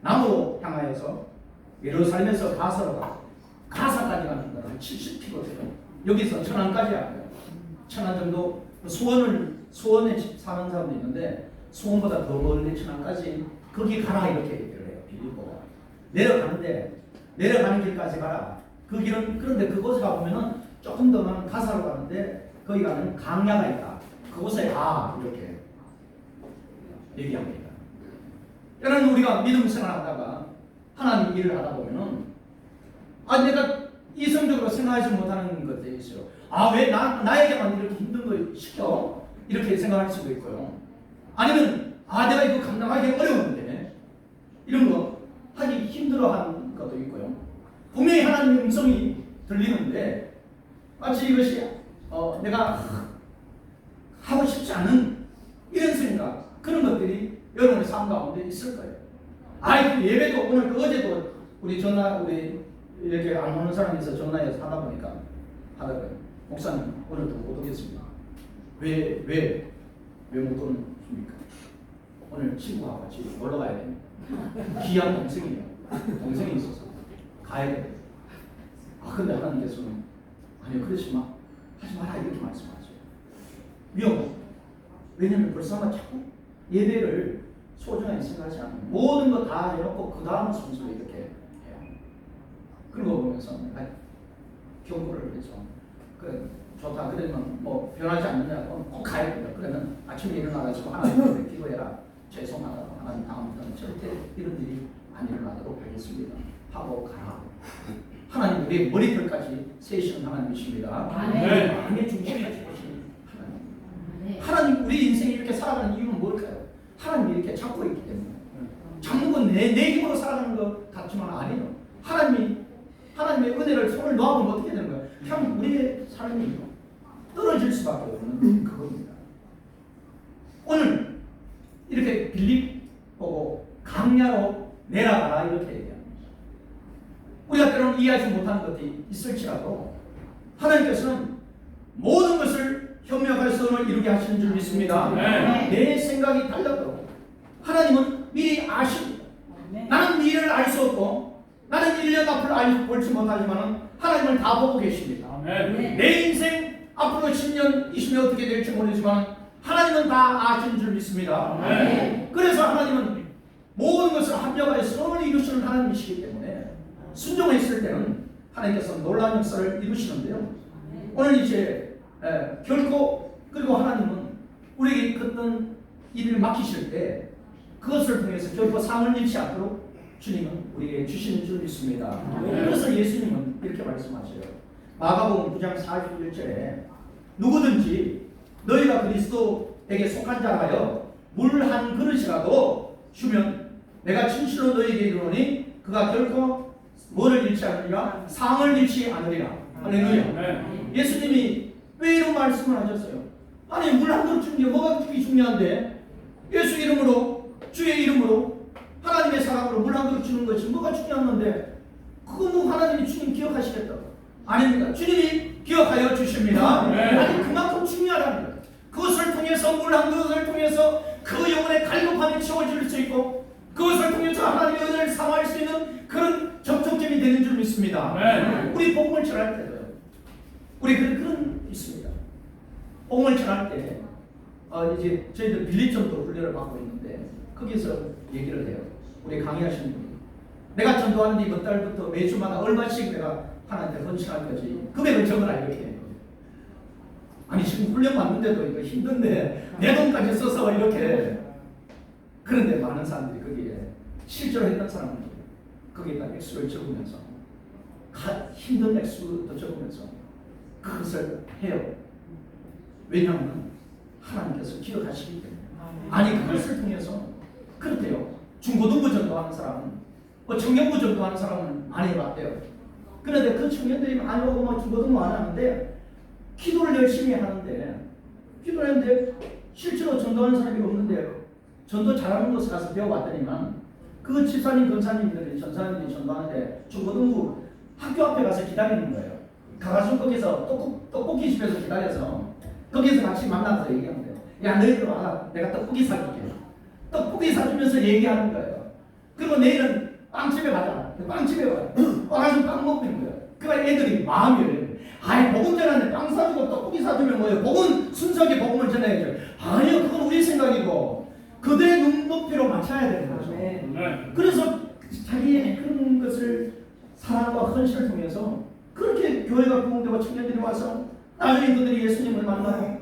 남으로 향하여서 예루살렘에서 가서로 가고 가사까지 가는 거는 70km 돼요. 여기서 천안까지 가요. 천안 정도 수원에 사는 사람도 있는데 수원보다 더 멀리 천안까지 거기 가라 이렇게 얘기를 해요. 빌립보가 내려가는 길까지 가라. 그 길은 그런데 그곳에 가보면은 조금 더 많은 가사로 가는데 거기 가면 강야가 있다. 그곳에 가 이렇게 얘기합니다. 여러분 우리가 믿음 생활하다가 하나님 일을 하다 보면은 내가 이성적으로 생각하지 못하는 것들이 있어요. 왜 나에게만 이렇게 힘든 걸 시켜? 이렇게 생각할 수도 있고요. 아니면 내가 이거 감당하기 어려운데 이런 거 하기 힘들어하는 것도 있고요. 분명히 하나님의 음성이 들리는데 마치 이것이 내가 하고 싶지 않은 이런 생각 그런 것들이 여러분의 삶 가운데 있을 거예요. 그 예배도 오늘 어제도 우리 이렇게 안 오는 사람이 있어 전화해서 하다 보니까 하다가 목사님 오늘도 못 오겠습니다. 왜 못 오십니까? 오늘 친구하고 같이 놀러 가야 됩니다. 귀한 동생이 있어서 가야 돼요. 근데 하나님께서는 아니요 그러지 마 하지 마라 이렇게 말씀하세요. 위험해. 왜냐하면 벌써만 자꾸 예배를 소중하게 생각하지 않으면 모든 거 다 해놓고 그 다음 순서로 이렇게 해요. 그런 거 보면서 경고를 해서 그래 좋다 그러면 뭐 변하지 않느냐고 꼭 가야 된다. 그러면 아침에 일어나가지고 하나님 기도해라. 죄송하다 하나님 다음부터는 절대 이런 일이 안 일어나도록 하겠습니다 하고 가라. 하나님 우리의 머리털까지 세시는 하나님이십니다. 마음의 중심까지 보시는 하나님. 하나님 우리 인생이 이렇게 살아가는 이유는 뭘까요? 하나님이 이렇게 잡고 있기 때문에. 잡는 건 내 힘으로 살아가는 것 같지만 아니에요. 하나님의 은혜를 손을 놓아보면 어떻게 되는 거예요? 그냥 우리의 삶이 떨어질 수밖에 없는 그겁니다. 오늘 이렇게 빌립보고 강야로 내려가라 이렇게 얘기합니다. 우리가 때로는 이해하지 못하는 것이 있을지라도 하나님께서는 모든 것을 협력할 선을 이루게 하시는 줄 믿습니다. 내 생각이 달라도 하나님은 미리 아십니다. 나는 미래를 알 수 없고 나는 1년 앞을 볼지 못하지만 하나님은 다 보고 계십니다. 내 인생 앞으로 10년, 20년 어떻게 될지 모르지만 하나님은 다 아시는 줄 믿습니다. 그래서 하나님은 모든 것을 합력하여 선을 이루시는 하나님이시기 때문에 순종했을 때는 하나님께서 놀라운 역사를 이루시는데요. 오늘 이제 결코 그리고 하나님은 우리에게 어떤 일을 맡기실 때 그것을 통해서 결코 상을 잃지 않도록 주님은 우리에게 주시는 줄 믿습니다. 그래서 예수님은 이렇게 말씀하셔요. 마가복음 9장 41절에 누구든지 너희가 그리스도에게 속한 자라여 물 한 그릇이라도 주면 내가 진실로 너희에게 이르노니 그가 결코 뭐를 잃지 않으리라? 상을 잃지 않으리라. 할렐루야. 예수님이 왜 이런 말씀을 하셨어요? 아니 물 한 그릇 주는 게 뭐가 그렇게 중요한데 예수 이름으로 주의 이름으로 하나님의 사랑으로 물 한 그릇 주는 것이 뭐가 중요한 건데 그거 뭐 하나님이 주님 기억하시겠다고? 아닙니다. 주님이 기억하여 주십니다. 아니 그만큼 중요하다는 거예요. 그것을 통해서 물 한 그릇을 통해서 그 영혼의 갈급함이 채워질 수 있고 그것을 통해서 하나님의 은혜를 상호할 수 있는 그런 접촉점이 되는 줄 믿습니다. 우리 복음을 전할 때도요. 우리 그런 있습니다. 복음을 전할 때 이제 저희들 빌립전도 훈련을 받고 있는데 거기서 얘기를 해요. 우리 강의하시는 분이 내가 전도하는데 이번 달부터 매주마다 얼마씩 내가 하나님께 헌신할 거지 금액을 적어라 이렇게 해요. 아니 지금 훈련 받는데도 이거 힘든데 내 돈까지 써서 이렇게 그런데 많은 사람들이 거기에 실제로 했던 사람은 거기에다 액수를 적으면서 힘든 액수도 적으면서 그것을 해요. 왜냐하면 하나님께서 기억하시기 때문에. 아니 그것을 통해서 그렇대요. 중고등부 전도하는 사람은 청년부 전도하는 사람은 많이 해봤대요. 그런데 그 청년들이 많이 오고 중고등부 안 하는데 기도를 열심히 하는데 기도를 했는데 실제로 전도하는 사람이 없는데 전도 잘하는 곳에 가서 배워봤더니만 그 집사님, 권사님들이 전사님들이 전도하는데 중고등부 학교 앞에 가서 기다리는 거예요. 가가지고 거기서 떡볶이 집에서 기다려서 거기서 같이 만나서 얘기하는 거예요. 야 너희들 와라 내가 떡볶이 사줄게. 떡볶이 사주면서 얘기하는 거예요. 그리고 내일은 빵집에 가자. 빵집에 와가지고 빵 먹는 거예요. 그러니까 애들이 마음이 열려요. 아이 복음 전하는데 빵 사주고 떡볶이 사주면 뭐예요? 복음 순수하게 복음을 전해야죠. 아니요, 그건 우리 생각이고 그들의 눈높이로 맞춰야 되는 거죠. 네. 그래서 자기의 그런 것을 사랑과 헌신을 통해서 그렇게 교회가 부흥되고 청년들이 와서 나중에 그들이 예수님을 만나고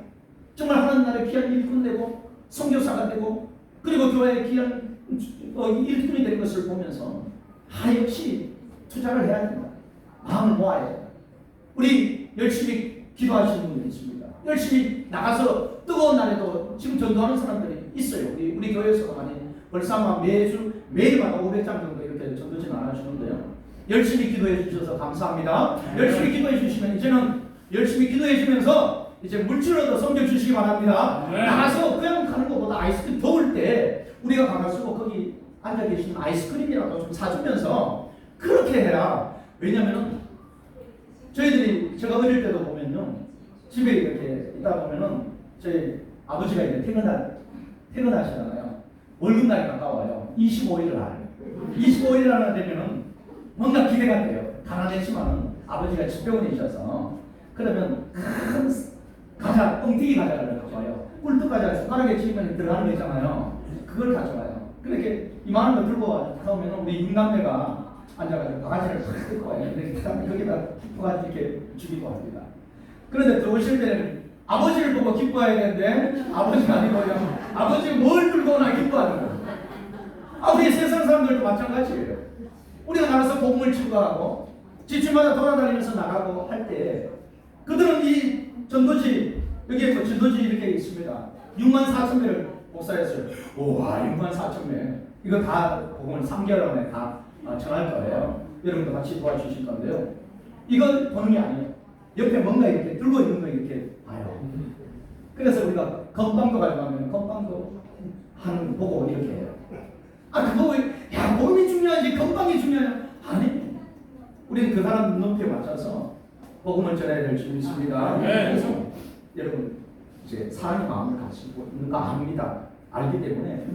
정말 하나님 나라의 귀한 일꾼 되고 선교사가 되고 그리고 교회의 귀한 일꾼이 된 것을 보면서 역시 투자를 해야 된다. 마음을 모아야 된다. 우리 열심히 기도하시는 분들이 있습니다. 열심히 나가서 뜨거운 날에도 지금 전도하는 사람들이 있어요. 우리 교회에서도 많이 벌써 아마 매일마다 500장 정도 이렇게 전도진 안 하시는데요. 열심히 기도해 주셔서 감사합니다. 열심히 기도해 주시면 이제는 열심히 기도해 주면서 이제 물질로도 섬겨 주시기 바랍니다. 나가서 그냥 가는 것보다 아이스크림 더울 때 우리가 가가지고 거기 앉아 계시는 아이스크림이라도 좀 사주면서 그렇게 해야. 왜냐면은 저희들이 제가 어릴 때도 보면요, 집에 이렇게 있다 보면은 저희 아버지가 이제 퇴근하시잖아요. 월급날이 가까워요. 25일 날 25일 날 되면은 뭔가 기대가 돼요. 가난했지만은 아버지가 집배원이셔서 그러면 큰 과자, 뻥튀기 과자를 가져와요. 꿀떡 과자 숟가락에 집으면 들어가는 거 있잖아요. 그걸 가져와요. 그렇게 이만한 거 들고 나오면 우리 육남매가 앉아가지고 과자를 팍 뜯고 와요. 근데 거기다 기뻐가지고 이렇게 주기도 합니다. 그런데 들어오실 때는 아버지를 보고 기뻐해야 되는데 아버지가 아니고요. 아버지가 뭘 들고 오나 기뻐하는 거예요. 우리 세상 사람들도 마찬가지예요. 우리가 나가서 복음을 추구하고 집집마다 돌아다니면서 나가고 할 때 그들은 이 전도지, 여기에 뭐 전도지 이렇게 있습니다. 64,000매를 목사했어요. 우와, 64,000매. 이거 다 복음을 3개월 안에 다 전할 거예요. 여러분도 같이 도와주실 건데요. 이건 보는 게 아니에요. 옆에 뭔가 이렇게 들고 있는 거 이렇게 봐요. 그래서 우리가 건빵도 가져가면 건빵도 하는 거 보고 이렇게 해요. 그거 왜, 복음이 중요하지 건빵이 중요하냐? 아니, 우리는 그 사람 눈높이에 맞춰서 복음을 전해야 될 줄 믿습니다. 그래서 여러분 이제 사랑의 마음을 가지고 있는 거 압니다. 알기 때문에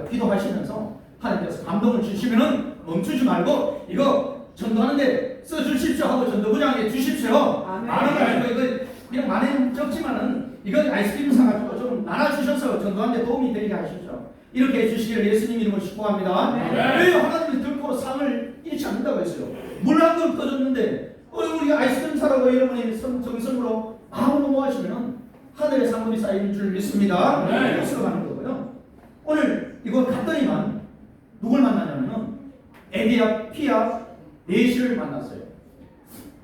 기도하시면서 하나님께서 감동을 주시면은 멈추지 말고 이거 전도하는데 써주십시오 하고 전도부장에 주십시오. 많은 거 아니고 이거 그냥 많이 적지만은 이건 아이스크림 사가지고 좀 나눠주셔서 전도하는데 도움이 되게 하시죠. 이렇게 해주시기를 예수님 이름으로 축복합니다. 왜 하나님이 들고 상을 잃지 않는다고 했어요? 물 한 그릇 떠줬는데 우리 아이스크림 사라고 여러분이 정성으로 마음으로 모아주면 하늘의 상금이 쌓이는 줄 믿습니다. 그것으로 가는 거고요. 오늘 이거 갔더니만 누굴 만나냐면은 에디아피아 네시를 만났어요.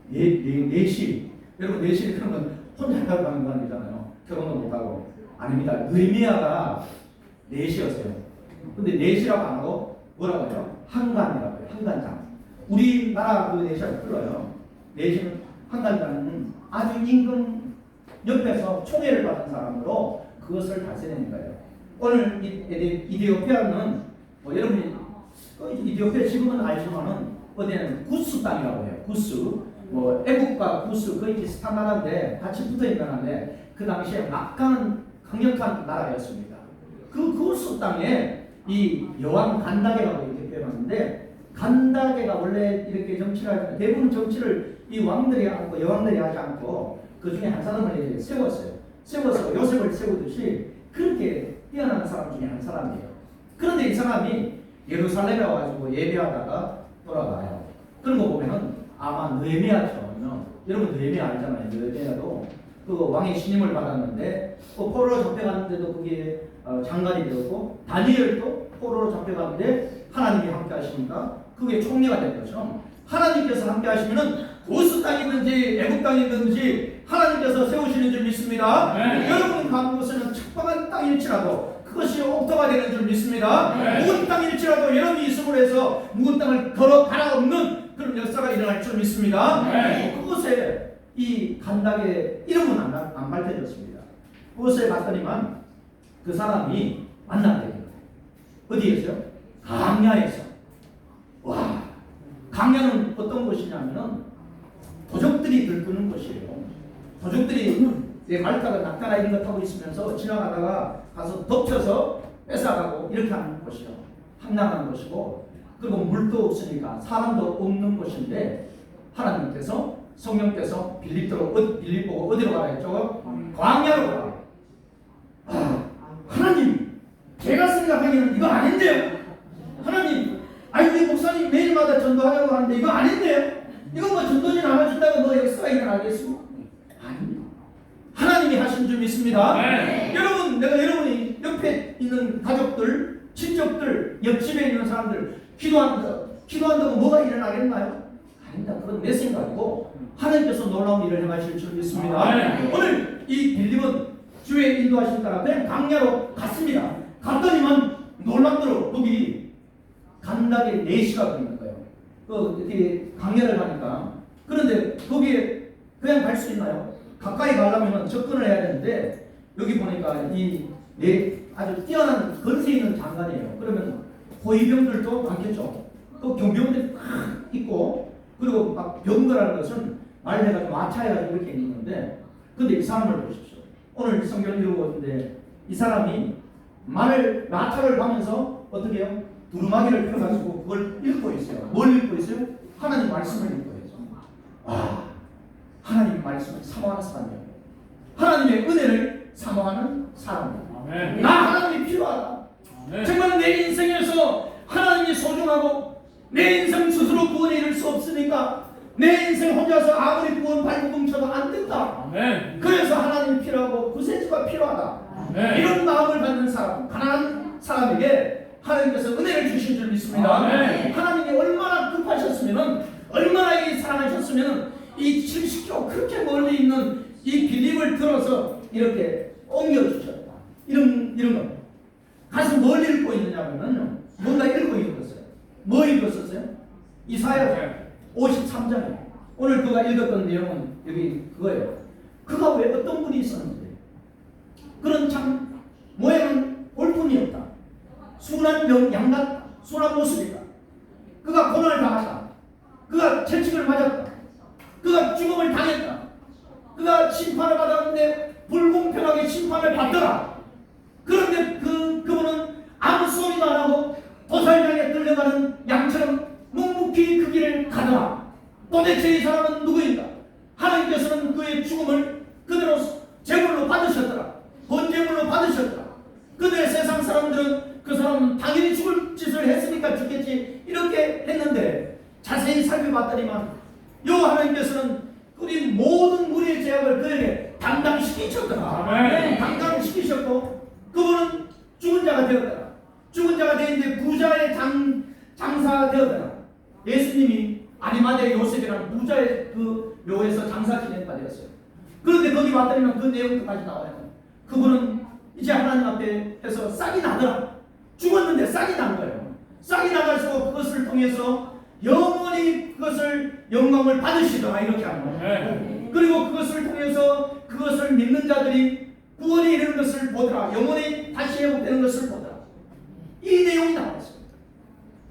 네시. 여러분 네시 그런 건 혼자 가는 거 아니잖아요. 결혼도 못하고. 아닙니다. 느헤미야가 네시였어요. 근데 네시라고 안 하고 뭐라고 해요? 한간이라고 해요. 한간장. 우리나라 그 네시라고 불러요. 네시는 한간장은 아주 임금 옆에서 총애를 받은 사람으로 그것을 다스리는 거예요. 오늘 이디오피아는 여러분이 이디오피아 지금은 알지만은 어디는 구스 땅이라고 해요. 구스. 애국과 구스 거의 비슷한 나라인데 같이 붙어 있는 나라인데 그 당시에 막강한 강력한 나라였습니다. 그 구스 땅에 이 여왕 간다게라고 이렇게 표현하는데 간다게가 원래 이렇게 정치를 하면 대부분 정치를 이 왕들이 하고 여왕들이 하지 않고 그 중에 한 사람을 세웠어요. 세워서 요셉을 세우듯이 그렇게 뛰어난 사람 중에 한 사람이에요. 그런데 이 사람이 예루살렘에 와가지고 예배하다가 돌아가요. 그런 거 보면은 아마 느헤미야죠. 여러분 느헤미야 알잖아요. 느헤미야도 그 왕의 신임을 받았는데 포로로 잡혀갔는데도 그게 장관이 되었고 다니엘도 포로로 잡혀갔는데 하나님이 함께 하시니까 그게 총리가 된 거죠. 하나님께서 함께 하시면은 구스 땅이든지 애국 땅이든지 하나님께서 세우시는 줄 믿습니다. 여러분 가는 곳에는 척박한 땅일지라도 그것이 옥토가 되는 줄 믿습니다. 묵은 땅일지라도 여러분이 있음으로 해서 묵은 땅을 갈아엎는 그런 역사가 일어날 줄 믿습니다. 그곳에 이 간닥의 이름은 안 밝혀졌습니다. 그곳에 갔더니만 그 사람이 만나게 된 거예요. 어디에서요? 강야에서. 와, 강야는 어떤 곳이냐면은 도적들이 들끄는 곳이에요. 도적들이 내 말타가 낙타나 이런 거 타고 있으면서 지나가다가 가서 덮쳐서 뺏어가고 이렇게 하는 곳이요. 황량한 곳이고 그리고 물도 없으니까 사람도 없는 곳인데 하나님께서 성령께서 빌립 보고 어디로 가라 했죠? 광야로 가라. 하나님, 제가 생각하기에는 이거 아닌데요. 하나님, 우리 목사님 매일마다 전도하려고 하는데 이거 아닌데요. 이거 뭐 전도지 나가준다고 뭐 역사가 일어나겠습니까? 아닙니다. 하나님이 하신 줄 믿습니다. 네. 여러분, 내가 여러분이 옆에 있는 가족들, 친척들, 옆집에 있는 사람들 기도한다고 뭐가 일어나겠나요? 아닙니다. 그건 내 생각이고 하나님께서 놀라운 일을 행하실 줄 믿습니다. 네. 오늘 이 빌립은 주의 인도하신 따라 그냥 강야로 갔습니다. 갔더니만 놀랍도록 거기 간다게 4시가 걸리는 거예요. 이렇게 강야를 가니까. 그런데 거기에 그냥 갈 수 있나요? 가까이 가려면 접근을 해야 되는데 여기 보니까 아주 뛰어난 건세 있는 장관이에요. 그러면 호위병들도 많겠죠. 그 경비원들이 딱 있고 그리고 막 병거라는 것은 말을 해가지고 마차해가지고 이렇게 있는데 근데 이 사람을 보십시오. 오늘 성경을 읽어보는데 이 사람이 마차를 가면서 어떻게 해요? 두루마기를 펴가지고 그걸 읽고 있어요. 뭘 읽고 있어요? 하나님 말씀을 읽고 있어요. 하나님 말씀을 사모하는 사람이에요. 하나님의 은혜를 사모하는 사람이에요. 아멘. 나 하나님이 필요하다. 아멘. 정말 내 인생에서 하나님이 소중하고 내 인생 스스로 구원에 이를 수 없으니까 내 인생 혼자서 아무리 구원 발버둥 쳐도 안 된다. 아멘. 그래서 하나님이 필요하고 구세주가 필요하다. 아멘. 이런 마음을 갖는 사람, 가난한 사람에게 하나님께서 은혜를 주신 줄 믿습니다. 아멘. 하나님이 얼마나 급하셨으면 얼마나 사랑하셨으면 이 70km 그렇게 멀리 있는 이 빌립을 들어서 이렇게 옮겨주셨다. 이런 거. 가서 뭘 읽고 있느냐면요. 뭔가 읽고 읽었어요. 뭐 읽었었어요? 이사야 53장이에요. 오늘 그가 읽었던 내용은 여기 그거예요. 그가 왜 어떤 분이 있었는데 그런 참 모양은 올품이었다. 순한 양 같다. 순한 모습이다. 그가 고난을 당했다. 그가 채찍을 맞았다. 그가 죽음을 당했다. 그가 심판을 받았는데 불공평하게 심판을 받더라. 그런데 그분은 아무 소리도 안 하고 도살장에 끌려가는 양처럼 묵묵히 그 길을 가더라. 도대체 이 사람은 누구인가? 하나님께서는 그의 죽음을 그대로 제물로 받으셨더라. 번제물로 받으셨더라. 근데 세상 사람들은 그 사람은 당연히 죽을 짓을 했으니까 죽겠지 이렇게 했는데 자세히 살펴봤더니만 요 하나님께서는 우리 모든 우리의 죄악을 그에게 담당시키셨더라. 아멘. 담당시키셨고 그분은 죽은 자가 되었더라. 죽은 자가 되었는데 부자의 장사가 되었더라. 예수님이 아리마대 요셉이라는 부자의 그 묘에서 장사 지내가 되었어요. 그런데 거기 왔더니만 그 내용까지 나와요. 그분은 이제 하나님 앞에 해서 싹이 나더라. 죽었는데 싹이 난 거예요. 싹이 나가지고 그것을 통해서 영원히 그것을 영광을 받으시더라 이렇게 하는 거예요. 네. 그리고 그것을 통해서 그것을 믿는 자들이 구원에 이르는 것을 보더라. 영원히 다시 회복되는 것을 보더라. 이 내용이 나와 있습니다.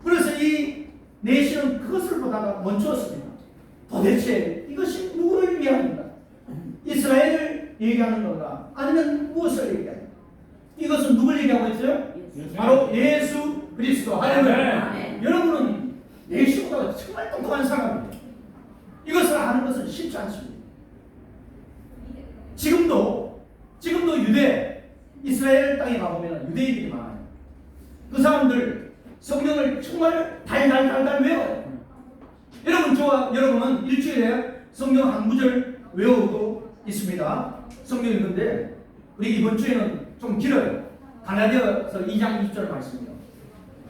그래서 이 내시는 그것을 보다가 멈추었습니다. 도대체 이것이 누구를 위함인가? 이스라엘을 얘기하는 건가? 아니면 무엇을 얘기하는 건가? 이것은 누굴 얘기하고 있어요? 바로 예수 그리스도. 할렐루야. 아멘. 여러분은 예수보다 정말 똑똑한 사람입니다. 이것을 아는 것은 쉽지 않습니다. 지금도 유대 이스라엘 땅에 가보면 유대인들이 많아요. 그 사람들 성경을 정말 달달달달 외워요. 여러분은 일주일에 성경 한 구절 외우고 있습니다. 성경 읽는데 우리 이번 주에는 좀 길어요. 갈라디아서 2장 20절 말씀이요.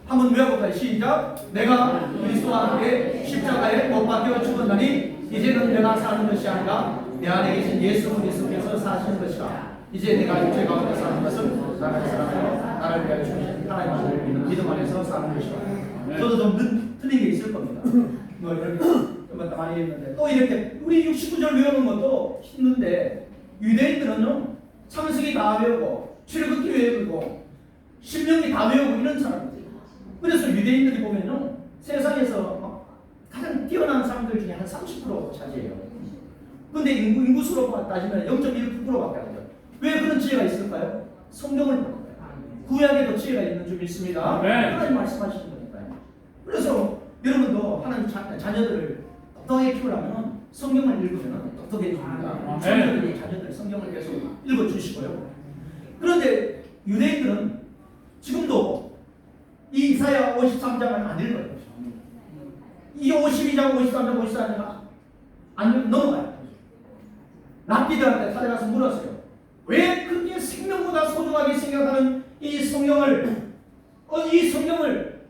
한번 외워볼까요? 시작. 내가 그리스도와 함께 십자가에 못 박혀 죽었나니 이제는 내가 사는 것이 아니라 내 안에 계신 예수 그리스도께서 사시는 것이라. 이제 내가 육체 가운데 사는 것은 나를 사랑하여 나를 위하여 주신 하나님을 믿는 믿음 안에서 사는 것이라. 저도 좀 틀린 게 있을 겁니다. 뭐 이렇게 좀 많이 했는데 또 이렇게 우리 69절 외우는 것도 힘든데 유대인들은요 창세기 다 외우고 출애굽기 외우고 신명기 다 외우고 이런 사람들이에요. 그래서 유대인들이 보면요 세상에서 가장 뛰어난 사람들 중에 한 30% 차지해요. 근데 인구수로 따지면 0.1%밖에 안 돼요. 왜 그런 지혜가 있을까요? 성경을 보는 거예요. 구약에도 지혜가 있는 줄 믿습니다. 네. 하나님 말씀하시는 거니까요. 그래서 여러분도 하나님 자녀들을 똑똑하게 키우려면 성경을 읽으면 똑똑해집니다. 자녀들이 성경을 계속 읽어주시고요. 그런데 유대인들은 지금도 이 이사야 53장을 안 읽어요. 이 52장, 53장, 54장은 안 넘어가요. 랍비들한테 찾아가서 물었어요. 왜 그렇게 생명보다 소중하게 생각하는 이 성경을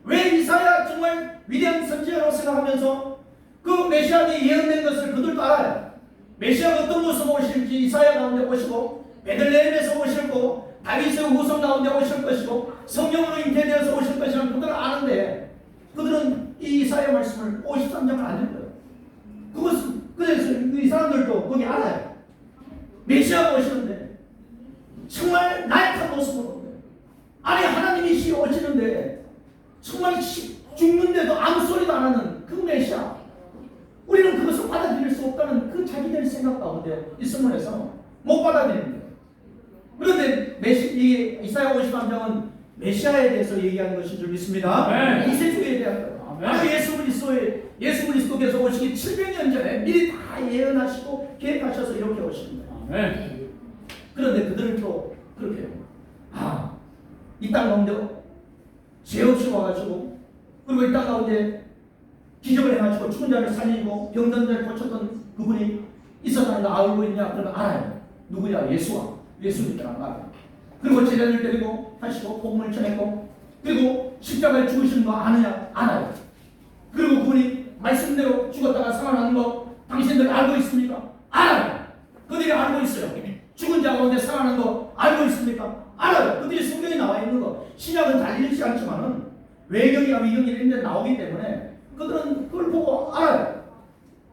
왜 이사야 정말 위대한 선지자로 생각하면서 그 메시아에 예언된 것을 그들도 알아요. 메시아가 어떤 모습으로 오실지 이사야 가운데 오시고 베들레헴에서 오실고 다윗의 후손 가운데 오실 것이고 성령으로 잉태되어서 오실 것이라는 그들은 아는데 그들은 이 이사야 말씀을 53장을 안 읽어요. 그것은 그래서 이 사람들도 거기 알아요. 메시아가 오시는데 정말 나약한 모습으로 아니 하나님이 오시는데 정말 죽는데도 아무 소리도 안 하는 그 메시아, 우리는 그것을 받아들일 수 없다는 그 자기들 생각 가운데 있으면서 못 받아들이는 거예요. 그런데 이 이사야 53장은 메시아에 대해서 얘기하는 것인 줄 믿습니다. 이세주에 대한 거예요. 바로 예수 그리스도께서 오시기 700년 전에 미리 다 예언하시고 계획하셔서 이렇게 오십니다. 그런데 그들은 또 그렇게 이 땅 가운데 죄 없이 와가지고 그리고 이 땅 가운데 기적을 해가지고 죽은 자를 살리고 병든 자를 고쳤던 그분이 있었다는 거 알고 있냐? 그러면 알아요. 누구야? 예수님이라는 알아요. 그리고 제자들 데리고 하시고 복음을 전했고 그리고 십자가에 죽으시는 거 아느냐? 알아요. 그리고 그분이 말씀대로 죽었다가 살아나는 거 당신들 알고 있습니까? 알아요. 그들이 알고 있어요. 죽은 자 가운데 살아나는 거 알고 있습니까? 알아요. 그들이 성경에 나와 있는 거 신약은 잘 읽지 않지만은 외경이나 위경이 이런 데 나오기 때문에 그들은 그걸 보고 알아요.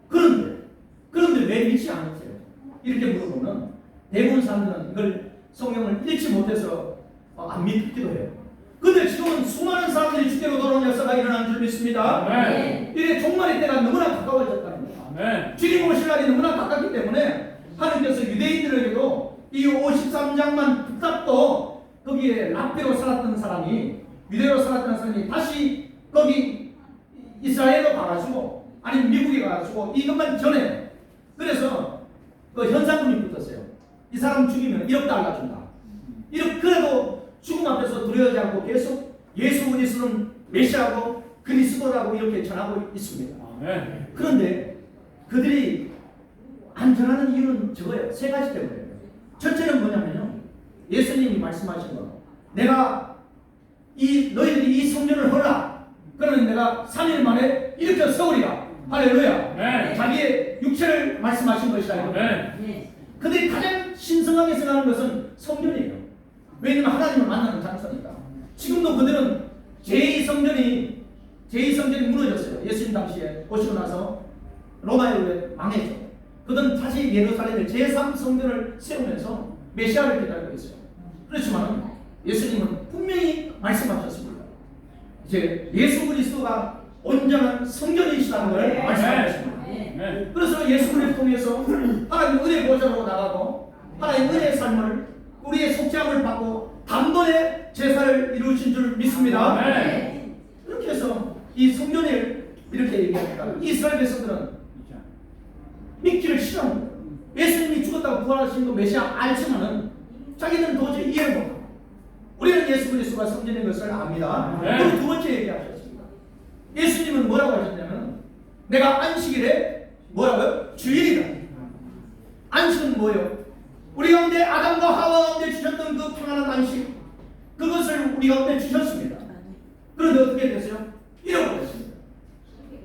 그런데 왜 믿지 않으세요? 이렇게 물어보면 대부분 사람들은 이걸 성경을 읽지 못해서 안 믿기도 해요. 근데 지금은 수많은 사람들이 주께로 돌아오는 역사가 일어나는 줄 믿습니다. 이게 종말의 때가 너무나 가까워졌다는 거예요. 주님 오실 날이 너무나 가깝기 때문에 하나님께서 유대인들에게도 이 53장만 붙잡고 거기에 랍비로 살았던 사람이 유대로 살았던 사람이 다시 거기 이스라엘로 가가지고 아니면 미국에 가가지고 이것만 전해. 그래서 그 현상금이 붙었어요. 이 사람 죽이면 1억 달러 준다. 그래도 죽음 앞에서 두려워하지 않고 계속 예수 그리스도는 메시아고 그리스도라고 이렇게 전하고 있습니다. 그런데 그들이 안 전하는 이유는 저거예요. 세 가지 때문에요. 첫째는 뭐냐면요. 예수님이 말씀하신 거. 내가 너희들이 이 성전을 헐라. 그러면 내가 3일 만에 일으켜 세우리라. 할렐루야. 자기의 육체를 말씀하신 것이다. 그들이 가장 신성하게 생각하는 것은 성전이에요. 왜냐하면 하나님을 만나는 장소니까. 지금도 그들은 제2성전이 무너졌어요. 예수님 당시에 오시고 나서 로마에 망했죠. 그들은 다시 예루살렘에 제3성전을 세우면서 메시아를 기다리고 있어요. 그렇지만 예수님은 분명히 말씀하셨습니다. 이제 예수 그리스도가 온전한 성전이시라는 걸 말씀하셨습니다. 그래서 예수 그리스도를 통해서 하나님 은혜 보좌로 나가고 하나님 은혜의 삶을 우리의 속죄함을 받고 단번에 제사를 이루신 줄 믿습니다. 이렇게 해서 이 성전을 이렇게 얘기합니다. 이스라엘 백성들은 믿기를 싫어합니다. 예수님이 죽었다고 부활하신 거 메시아 알지만은 자기는 도저히 이해를 못합니다. 우리는 예수 그리스도가 성전인 것을 압니다. 그리고 두 번째 얘기하셨습니다. 예수님은 뭐라고 하셨냐면 내가 안식일에 뭐라고요? 주일이다. 안식은 뭐예요? 우리 가운데 아담과 하와 가운데 주셨던 그 평안한 안식 그것을 우리 가운데 주셨습니다. 그런데 어떻게 됐어요? 잃어버렸습니다.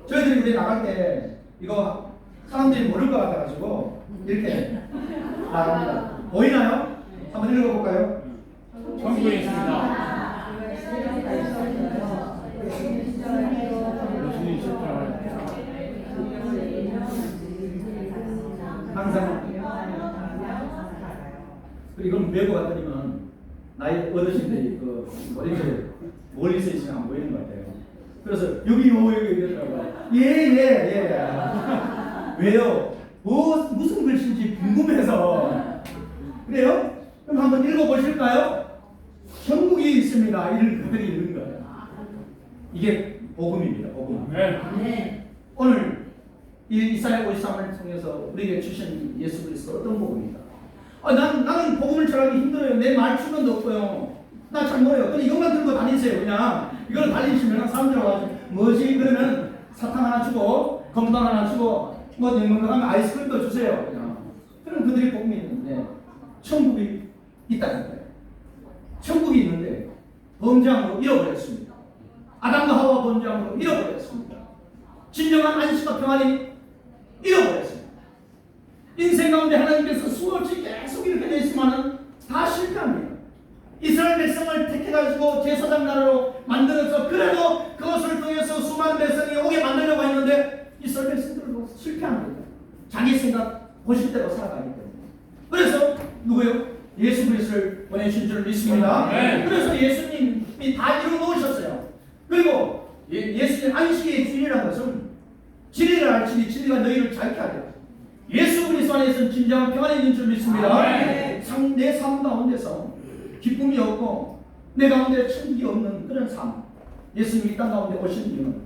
저희들이 우리 나갈 때 이거 사람들이 모를 것 같아가지고 이렇게 나갑니다. 보이나요? 한번 읽어볼까요? 천국에 있습니다. 항상 이건 외고 갔더니만 나이 어르신들이 이렇게 멀리서 있으면 안 보이는 것 같아요. 그래서 여기요 이러더라고요. 예. 왜요? 무슨 글씨인지 궁금해서 그래요? 그럼 한번 읽어보실까요? 천국이 있습니다. 이를 그들이 읽는 거예요. 이게 복음입니다. 복음. 오늘 이 이사야 53을 통해서 우리에게 주신 예수 그리스도 어떤 복음입니다. 나는 복음을 전하기 힘들어요. 내 말주변도 없고요. 나 잘 몰라요. 근데 이것만 들고 다니세요. 그냥 이걸 달리시면 사람들 와서 뭐지? 그러면 사탕 하나 주고 건강 하나 주고 뭐 냉동하면 아이스크림도 주세요. 그냥. 그럼 그들이 복음이 있는데 천국이 있다는 거예요. 천국이 있는데 범죄함으로 잃어버렸습니다. 아담과 하와 범죄함으로 잃어버렸습니다. 진정한 안식과 평안이 잃어버렸습니다. 인생 가운데 하나님께서 수없이 계속 이렇게 돼 있지만은 다 실패합니다. 이스라엘 백성을 택해가지고 제사장 나라로 만들어서 그래도 그것을 통해서 수많은 백성이 오게 만들려고 했는데 이스라엘 백성들도 실패합니다. 자기 생각 보실 대로 살아가기 때문에. 그래서 누구요? 예수 그리스도를 보내신 줄 믿습니다. 네. 그래서 예수님이 다 이루어 놓으셨어요. 그리고 예수님 안식의 주일이라는 것은 진리를 알지니 진리가 너희를 자유케 하리라. 예수 그리스도 안에서는 진정한 평안이 있는 줄 믿습니다. 네. 내 삶 가운데서 기쁨이 없고 내 가운데 천국이 없는 그런 삶, 예수님이 이 땅 가운데 오신 이유는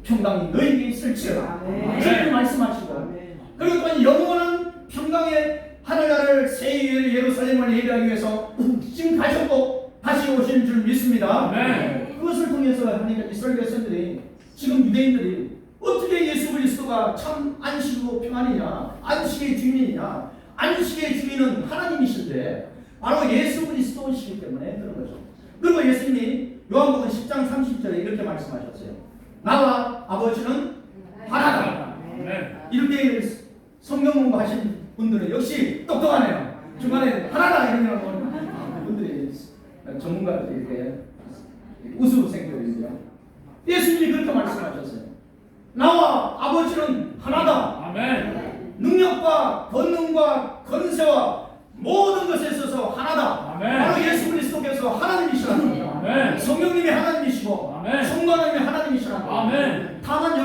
평강이 너희에게 있을지어다. 그렇게 말씀하시고 그리고 또한 영원한 평강의 하늘나라를 새 예루살렘을 예배하기 위해서 지금 가셨고 다시 오시는 줄 믿습니다. 네. 그것을 통해서 하나님께서 이스라엘 백성들이 지금 유대인들이 어떻게 예수 그리스도가 참 안식이고 평안이냐, 안식의 주인이냐, 안식의 주인은 하나님이신데 바로 예수 그리스도이시기 때문에 그런 거죠. 그리고 예수님이 요한복음 10장 30절에 이렇게 말씀하셨어요. 나와 아버지는 하나다. 네. 이렇게 성경 공부하신 분들은 역시 똑똑하네요. 중간에 하나다 이러면 분들이 전문가들이 이렇게 우수생들이죠. 예수님이 그렇게 말씀하셨어요. 나와 아버지는 하나다. 아멘. 능력과 권능과 권세와 모든 것에 있어서 하나다. 아멘. 바로 예수 그리스도께서 하나님이시라는 겁니다. 아멘. 성령님이 하나님이시고 아멘. 성도 하나님이 하나님이시라는 겁니다. 아멘. 다만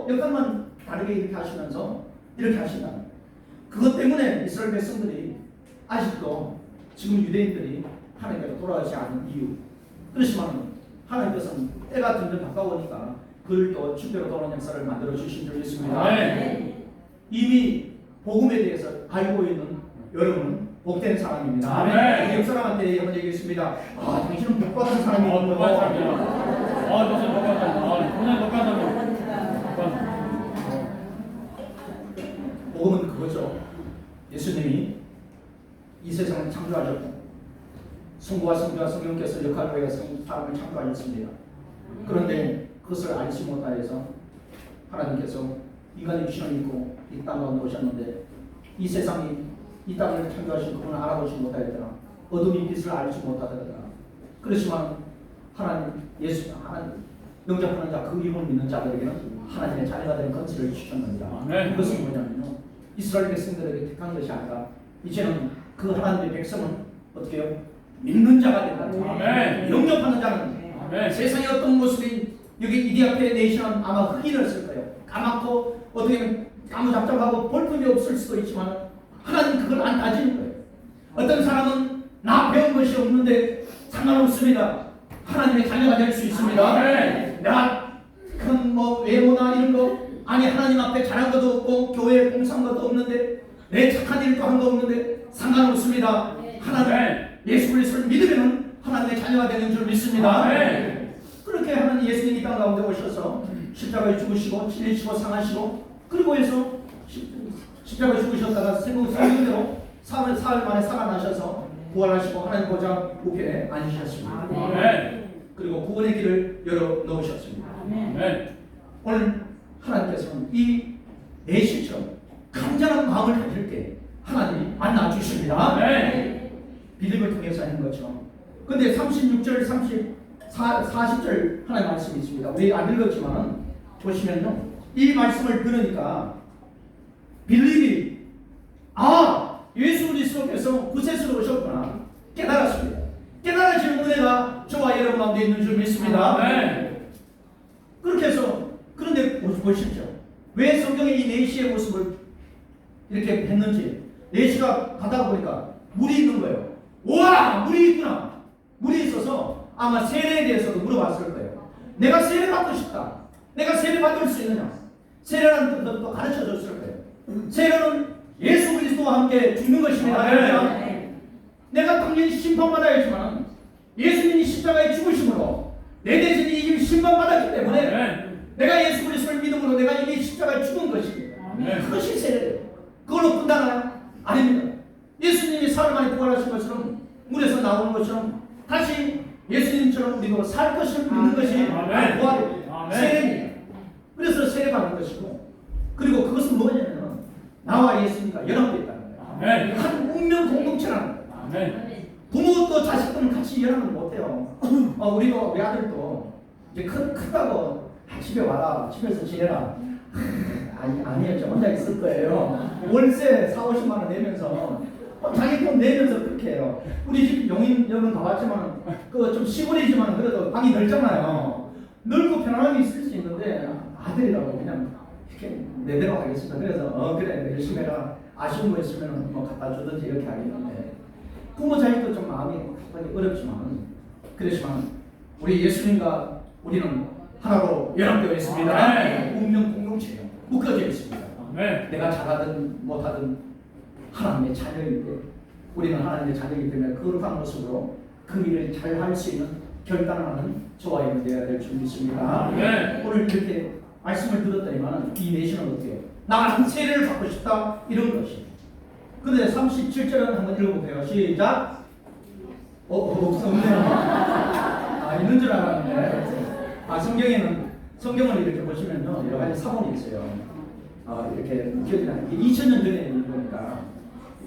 역할만 다르게 이렇게 하시면서 이렇게 하신다는 거예요. 그것 때문에 이스라엘 백성들이 아직도 지금 유대인들이 하나님께로 돌아가지 않은 이유. 그렇지만 하나님께서는 때가 점점 가까우니까 그를 또 주께로 돌아오는 역사를 만들어 주신 줄 믿습니다. 아멘. 이미 복음에 대해서 알고 있는 여러분은 복된 사람입니다. 아멘. 옆 사람한테 한번 얘기했습니다. 당신은 복받은 사람이고. 복 받은 사람이야. 무슨 복 받은 사람. 그냥 복 받은 사람. 복음은 그거죠. 예수님이 이 세상을 창조하셨고 성부와 성자와 성령께서 역할을 해서 사람을 창조하셨습니다. 그런데 그것을 알지 못하여서 하나님께서 인간의 귀신을 입고 이 땅 가운데 오셨는데 이 세상이 이 땅을 창조하신 그분을 알아보지 못하였더라. 어둠이 빛을 알지 못하더라. 그렇지만 하나님 영접하는 자, 그 이름을 믿는 자들에게는 하나님의 자녀가 되는 건설을 주셨느니라. 아멘. 그것은 뭐냐면요, 이스라엘 백성들에게 택한 것이 아니라 이제는 그 하나님의 백성은 어떻게 해요? 믿는 자가 된다. 아멘. 영접하는 자는 아멘. 세상의 어떤 모습이 여기 이디 앞에 내시는 아마 흑인을 쓸 거예요. 까맣고 어떻게 보면 까무잡잡하고 볼품이 없을 수도 있지만 하나님 그걸 안 따지는 거예요. 어떤 사람은 나 배운 것이 없는데 상관없습니다. 하나님의 자녀가 될 수 있습니다. 아멘. 내가 큰 뭐 외모나 이런 거 아니 하나님 앞에 잘한 것도 없고 교회에 봉사한 것도 없는데 내 착한 일도 한 거 없는데 상관없습니다. 하나님 예수 그리스도를 믿으면 하나님의 자녀가 되는 줄 믿습니다. 아멘. 그렇게 하나님 예수님이 땅 가운데 오셔서 십자가에 죽으시고 찔리시고 상하시고 그리고 해서 십자가에 죽으셨다가 생명대로 사흘 만에 살아나셔서 부활하시고 하나님 보좌 우편에 앉으셨습니다. 아멘. 그리고 구원의 길을 열어 놓으셨습니다. 아멘. 오늘 하나님께서는 이 내시처럼 간절한 마음을 가질 때 하나님이 만나 주십니다. 아멘. 믿음을 통해서 하는 것처럼. 근데 36절, 40절 하나님 말씀이 있습니다. 우리 안 읽었지만 보시면요, 이 말씀을 들으니까 빌립이 예수 그리스도께서 구세스로 오셨구나 깨달았습니다. 깨달아지는 은혜가 저와 여러분 가운데 있는 줄 믿습니다. 아멘. 그렇게 해서 그런데 보십시오. 왜 성경에 이 내시의 모습을 이렇게 했는지. 내시가 가다가 보니까 물이 있는 거예요. 우와, 물이 있구나. 물이 있어서 아마 세례에 대해서도 물어봤을 거예요. 내가 세례 받고 싶다. 내가 세례 받을 수 있느냐? 세례라는 뜻도 또 가르쳐 줬을 거예요. 세례는 예수 그리스도와 함께 죽는 것입니다. 내가 당연히 심판받아야지만 예수님이 십자가에 죽으심으로 내 대신 이미 심판받았기 때문에 내가 예수 그리스도를 믿음으로 내가 이미 십자가에 죽은 것입니다. 그것이 세례예요. 그걸로 끝나나요? 아닙니다. 예수님이 사흘 만에 부활하신 것처럼 물에서 나오는 것처럼 다시 예수님처럼 우리도 살 것을 믿는 것이 부활이에요. 세례입니다. 그래서 세례받는 것이고, 그리고 그것은 뭐냐면 나와 예수님과 연합되어 있다는 거예요. 한 운명 공동체라는 거예요. 부모도 자식들은 같이 연합을 못해요. 우리도 우리 아들도 이제 크다고 집에 와라, 집에서 지내라. 아니에요. 저 혼자 있을 거예요. 월세 4-50만 원 내면서 자기 돈 내면서 그렇게 해요. 우리 집 용인역은 가봤지만 그 좀 시골이지만 그래도 방이 넓잖아요. 넓고 편안하게 있을 수 있는데 아들이라고 그냥 이렇게 내대로 하겠습니다. 그래서 그래 열심히 해라. 아쉬운 거 있으면 뭐 갖다 주든지 이렇게 하겠는데 부모 자식도 좀 마음이 어렵지만 그렇지만 우리 예수님과 우리는 하나로 연합되어 있습니다. 운명 공동체예요. 묶어져 있습니다. 내가 잘하든 못하든 하나님의 자녀인데 우리는 하나님의 자녀이기 때문에 거룩한 모습으로 그 일을 잘 할 수 있는 결단하는 저와 여러분 되어야 될 줄 믿습니다. 오늘 이렇게 말씀을 들었더니만 이 내신은 어때요? 나는 세례를 받고 싶다 이런 것이. 근데 37절은 한번 읽어보세요. 시작. 없었네요. 있는 줄 알았는데. 성경을 이렇게 보시면요 여러 가지 사본이 있어요. 이렇게 기억이 나요. 2000년 전에 있는 거니까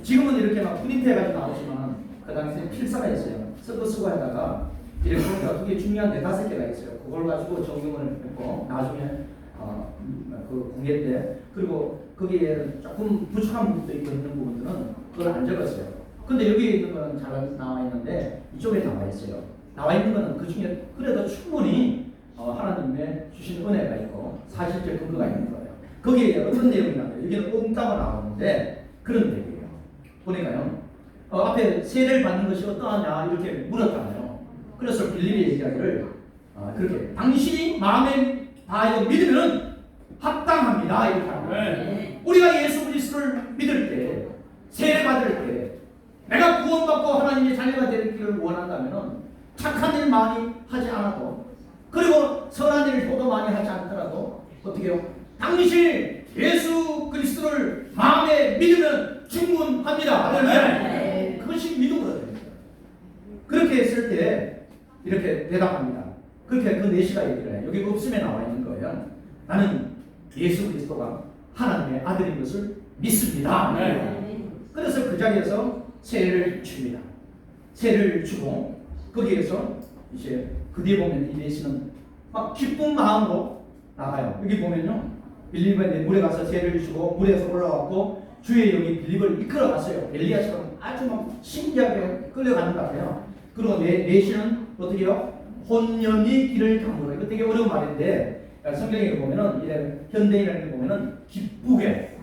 지금은 이렇게 막 프린트해가지고 나오지만 그 당시에 필사가 있어요. 쓰고 하다가 이렇게 보니까 그게 중요한 4-5개가 있어요. 그걸 가지고 적용을 했고 나중에 그 공예 때 그리고 거기에 조금 부족한 부분도 있고 있는 부분들은 그걸 안 적었어요. 근데 여기에 있는 거는 잘 나와 있는데 이쪽에 나와 있어요. 나와 있는 거는 그 중에 그래도 충분히 하나님의 주신 은혜가 있고 사실적 근거가 있는 거예요. 거기에 어떤 내용이 나와요? 여기는 옹따가 나오는데 그런 내용이에요. 보니까요. 앞에 세례를 받는 것이 어떠하냐 이렇게 물었잖아요. 그래서 빌립이 얘기하기를 그렇게 당신이 마음에 다하여 믿으면 합당합니다 이렇게 합니다. 우리가 예수 그리스도를 믿을 때 세례 받을 때 내가 구원받고 하나님의 자녀가 되기를 원한다면 착한 일 많이 하지 않아도 그리고 선한 일 보도 많이 하지 않더라도 어떻게 해요? 당신 예수 그리스도를 마음에 믿으면 충분합니다. 그것이 믿음으로 됩니다. 그렇게 했을 때 이렇게 대답합니다. 그렇게 그 내시가 얘기를 해요. 여기 없음에 나와 있는 거예요. 나는 예수 그리스도가 하나님의 아들인 것을 믿습니다. 그래서 그 자리에서 세례를 줍니다. 세례를 주고 거기에서 이제 그 뒤에 보면 이 내시는 막 기쁜 마음으로 나가요. 여기 보면요. 빌립의 물에 가서 세례를 주고 물에서 올라왔고 주의 영이 빌립을 이끌어갔어요. 엘리야처럼 아주 막 신기하게 끌려가는 것 같아요. 그리고 내시는 어떻게 해요? 혼연히 길을 가물어. 이거 되게 어려운 말인데 성경에 보면은 이래 현대인에게 보면은 기쁘게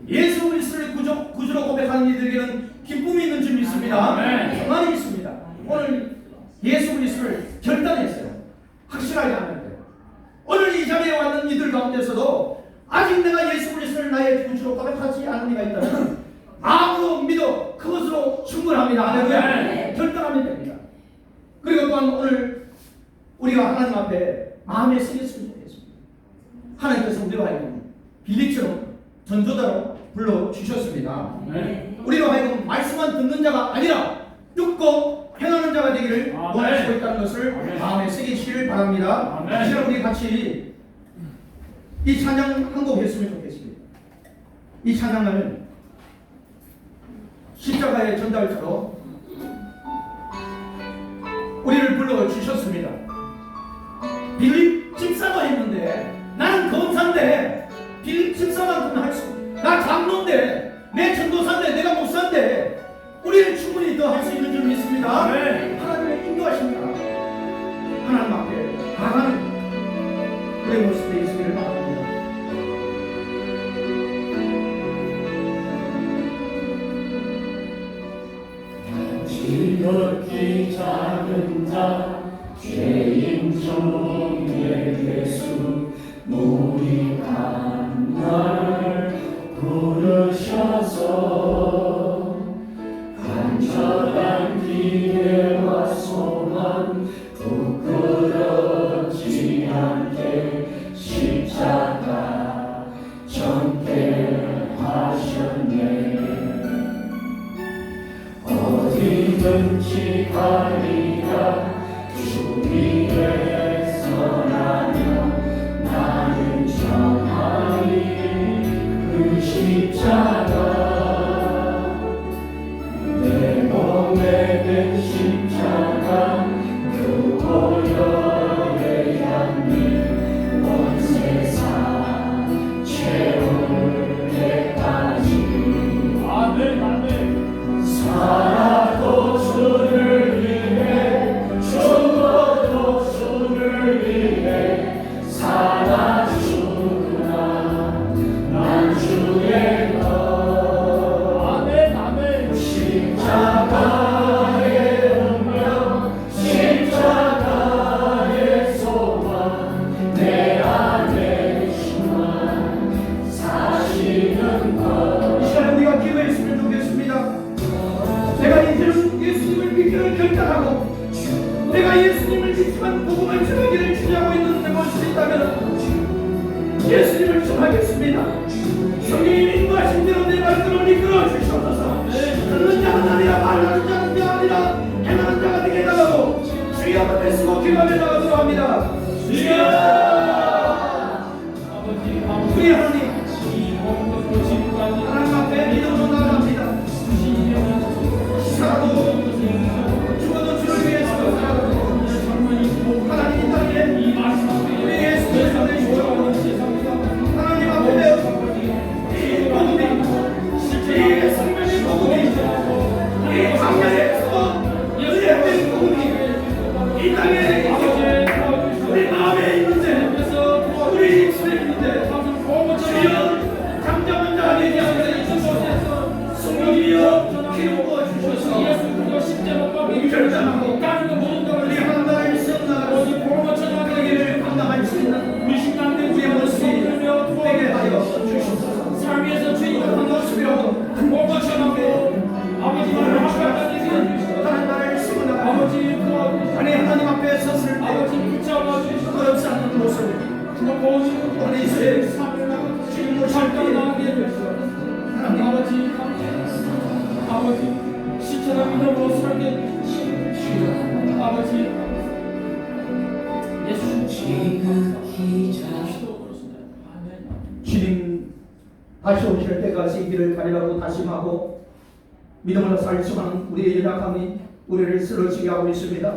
예수 그리스도를 구주로 고백하는 이들에게는 기쁨이 있는 줄 믿습니다. 가만히 있습니다. 오늘 예수 그리스도를 결단했어요. 확실하게 하면 돼요. 오늘 이 자리에 왔는 이들 가운데서도 아직 내가 예수 그리스도를 나의 구주로 고백하지 않은 이가 있다면 마음으로 믿어 그것으로 충분합니다. 할렐루야. 결단하면 됩니다. 그리고 또한 오늘 우리가 하나님 앞에 마음에 새겼으면 좋겠습니다. 하나님께서 우리와 하여금 빌립처럼 전도자로 불러주셨습니다. 우리와 하여금 말씀만 듣는 자가 아니라 듣고 행하는 자가 되기를 원하시고 있다는 것을 마음에 새기시길 바랍니다. 이제 우리 같이 이 찬양 한 곡 했으면 좋겠습니다. 이 찬양을 십자가의 전달자로 우리를 불러주셨습니다. 빌립 집사가 했는데 나는 검사인데 빌립 집사만큼은 할 수 없어. 나 장로인데 내 전도사인데 내가 목사인데 우리는 충분히 더 할 수 있는 줄 믿습니다. 하나님의 인도하십니다. 하나님 앞에 강한 우리의 모습 되시기를 바랍니다. 지극히 작은 자 죄인 중에 예수 무익한 나를 부르셔서 간절한 기대와 소망 부끄럽지 않게 십자가 전개 하셨네. 어디든지 가리라 주 위에 선하며 나는 전하리 그 십자가 내 몸에 된 십자가 그 보혈의 향기 온 세상 채울 때까지 아멘, 아멘. 살아도 주를 위해 죽어도 주를 위해 살아주구나 난 주의 것. 아멘, 아멘. 십자가의 운명 십자가의 소망 내 안에 충만 사시는 것. 이 시간에 우리가 기도했으면 좋겠습니다. 내가 이제는 예수님을 믿기를 결단하고 내가 예수님을 믿지만 복음을 전하기를 주장하고 있는 내 모습이 있다면 예수님을 전하겠습니다. 성령이 인도하신 대로 내 말씀을 이끌어 주시옵소서. 듣는 자는 아니라 말하는 자는 자 아니라 행하는 자가 되게 해달라고 주여 한번 애쓰고 기도하며 나가도록 합니다. 주여 아버지, 우리 하나님 이 몸으로 지금까지 하나님 앞에 믿음으로 나아갑니다. 살아도 죽어도 주를 위해서 살아도 하나님 이 땅에 이 말씀 앞에 우리 예수님을 보내주시고 하나님 앞에 이 복음이 이 성령의 복음이 이 장면에서 은혜된 복음이 이 땅에 우리 마음에 있는데 우리 입술에 있는데 주여 잠잠한 자가 되지 않게 성령이여 기름 부어 주셔서 예수 그리스도 십자가와 결단하고 다른 거 모든 걸 우리 하나님의 세워나가고 오직 복음을 전하게 그 일을 감당할 수 있는 우리 신앙된 우리의 모습이 되게 되게 하여 주시옵소서. 삶 위에서 주님을 한 모습이라도 복음을 전하고 아버지 말을 합당하게 해주시고 하나님 나라를 세워나가고 아버지 아니 하나님 앞에 섰을 때 아버지 붙잡아 주시고 부끄럽지 않는 모습 정말 보시고 우리 이제 주님을 살펴나게 해주시고 하나님 아버지 아버지 시체나 믿음으로 살게 해주시고 아버지 예수 주님 다시 오실 때까지 이 길을 가리라고 다짐하고 믿음으로 살지만 우리의 연약함이 우리를 쓰러지게 하고 있습니다.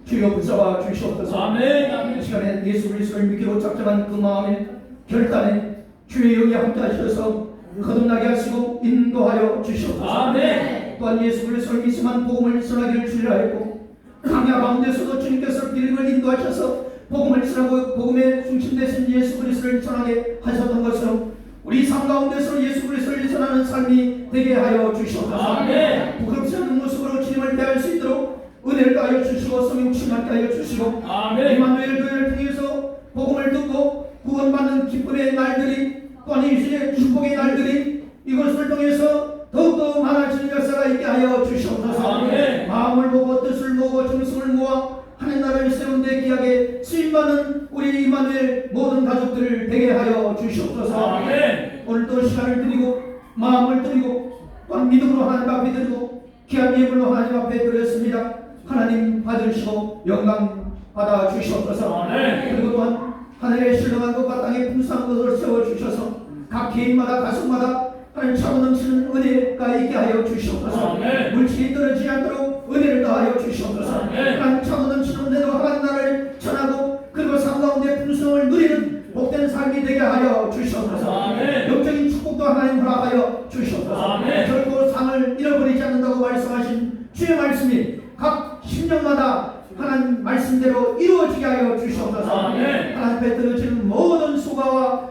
주여 붙잡아 주시옵소서. 아멘, 아멘. 이 시간에 예수 그리스도를 믿기로 작정한 그 마음에 결단에 주의 영이 함께 하셔서 거듭나게 하시고 인도하여 주시옵소서. 아멘. 또한 예수 그리스도를 믿지만 복음을 전하기를 주려 했고 강야 가운데서도 주님께서 길을 인도하셔서 복음을 전하고 복음의 중심 되신 예수 그리스도를 전하게 하셨던 것처럼 우리 삶 가운데서 예수 그리스도를 전하는 삶이 되게 하여 주시옵소서. 아멘. 부끄럽지 않은 모습으로 주님을 대할 수 있도록 은혜를 가하여 주시고 성령 충만케 하여 주시고 아멘. 이마누엘 교회를 통해서 복음을 듣고 구원받는 기쁨의 날들이 또한 이 시대 축복의 날들이 이것을 통해서 더욱더 많아지는 역사가 있게 하여 주시옵소서. 아멘. 마음을 보고 뜻을 보고 정성을 모아 하나님 나라를 세운 데 귀하게 쓰임받는 우리 이마누엘 모든 가족들을 되게 하여 주시옵소서. 아멘. 오늘도 시간을 드리고 마음을 드리고 또한 믿음으로 하나님 앞에 드리고 귀한 예물로 하나님 앞에 드렸습니다. 하나님 받으시고 영광 받아 주시옵소서. 아멘. 그리고 또한 하늘의 신령한 것과 땅의 풍성한 것을 세워주셔서 각 개인마다 가정마다 하나님 차고 넘치는 은혜가 있게 하여 주시옵소서. 아멘. 물질이 떨어지지 않도록 은혜를 더하여 주시옵소서. 아멘. 하나님 차고 넘치는 은혜로 하나님 나라를 전하고 그리고 삶 가운데 풍성을 누리는 복된 삶이 되게 하여 주시옵소서. 아멘. 영적인 축복도 하나님 허락하여 주시옵소서. 아멘. 결코 상을 잃어버리지 않는다고 말씀하신 주의 말씀이 각 심령마다 하나님 말씀대로 이루어지게 하여 주시옵소서. 아멘. 하나님 앞에 떨어지는 모든 수고와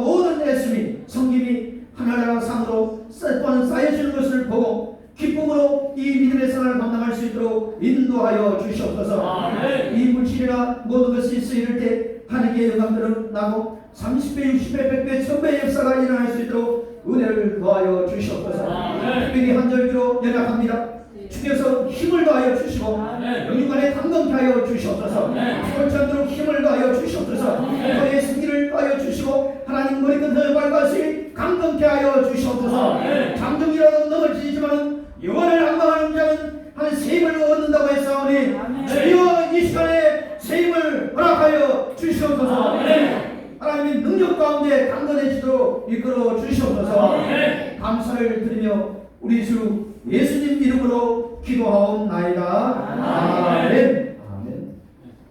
모든 애씀이 성김이 하나님의 상으로 또한 쌓여지는 것을 보고 기쁨으로 이 믿음의 생활을 감당할 수 있도록 인도하여 주시옵소서. 아멘. 이 물질이나 모든 것이 쓰일 때 하나님께 영광 드러나고 30배, 60배, 100배, 1000배 역사가 일어날 수 있도록 은혜를 더하여 주시옵소서. 특별히 한절기로 연약합니다. 주께서 힘을 더하여 주시고 영육간에 강건케 하여 주시옵소서. 죽지 않도록 힘을 더하여 주시옵소서. 거리의 승리를 더하여 주시고 하나님 머리끝을 발과시 강건케 하여 주시옵소서. 장정이라도 넘어지지만 영원을 악망하는 자는 한 세임을 얻는다고 했사오니 주여 이 시간에 세임을 허락하여 주시옵소서. 하나님의 능력 가운데 강건해지도록 이끌어 주시옵소서. 감사를 드리며 우리 주 예수님 이름으로 기도하옵나이다. 아멘. 아멘.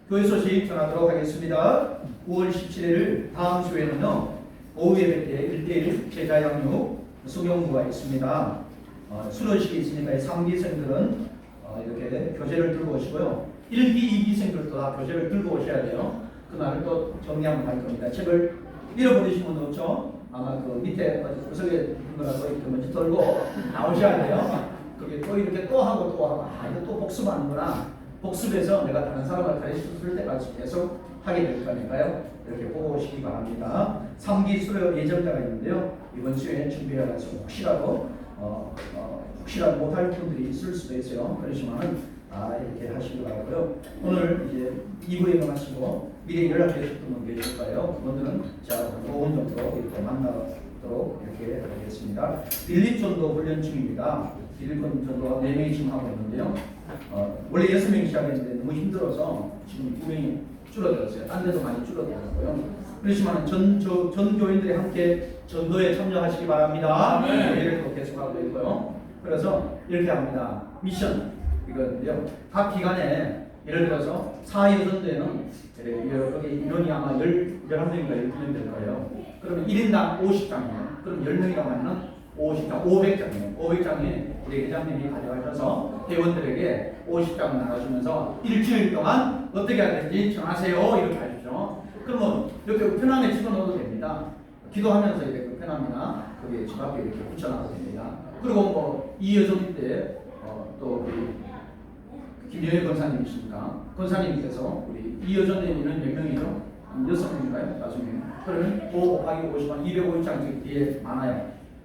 교회 소식 전하도록 하겠습니다. 9월 17일 다음 주에는요, 오후 예배 때 1대1 제자 양육 수경부가 있습니다. 수료식이 있으니까 3기생들은 이렇게 교재를 들고 오시고요. 1기, 2기생들도 다 교재를 들고 오셔야 돼요. 그날을 또 정리하면 갈 겁니다. 책을 잃어버리신 분도 없죠? 아마 그 밑에 구석에 있는 거라고 이렇게 먼저 들고 나오셔야 돼요. 그게 또 이렇게 또 하고 또 하고, 이거 또 복습하는구나. 복습해서 내가 다른 사람을 가르칠 때까지 계속 하게 될 거니까요. 이렇게 보고 오시기 바랍니다. 3기 수료 예정자가 있는데요. 이번 주에 준비해가지고 혹시라도 못할 분들이 있을 수도 있어요. 그러시면은 이렇게 하시기 바라고요. 오늘 이제 2부에 마치고 미리 연락해 주셨던 분 계실 거예요. 그분들은 제가 5분 정도 이렇게 만나도록 이렇게 하겠습니다. 빌립 전도 훈련 중입니다. 빌립 전도 4명이 지금 하고 있는데요. 원래 6명이 시작했는데 너무 힘들어서 지금 2명이 줄어들었어요. 딴 데도 많이 줄어들었고요. 그렇지만 전 교인들이 함께 전도에 참여하시기 바랍니다. 이렇게 계속하고 있고요. 그래서 이렇게 합니다. 미션 이거는요. 각 기간에 예를 들어서 4.25 전도에는 여기 인원이 아마 11명인가 12명 될 거예요. 그러면 1인당 50장이에요. 그럼 10명이라고 하면 50장, 500장이에요. 500장에 우리 회장님이 가져가셔서 회원들에게 50장을 나눠주면서 일주일 동안 어떻게 해야 되는지 정하세요. 이렇게 하시죠. 그러면 이렇게 우편함에 집어넣어도 됩니다. 기도하면서 이렇게 우편함이나 거기에 집 앞에 이렇게 붙여놔도 됩니다. 그리고 뭐 이여정 때 또 우리 김여일 권사님이십니까? 권사님께서 우리 이여정님은 몇 명이죠? 6명인가요? 5명. 그러면 5 곱하기 50만 250장 뒤에 많아요.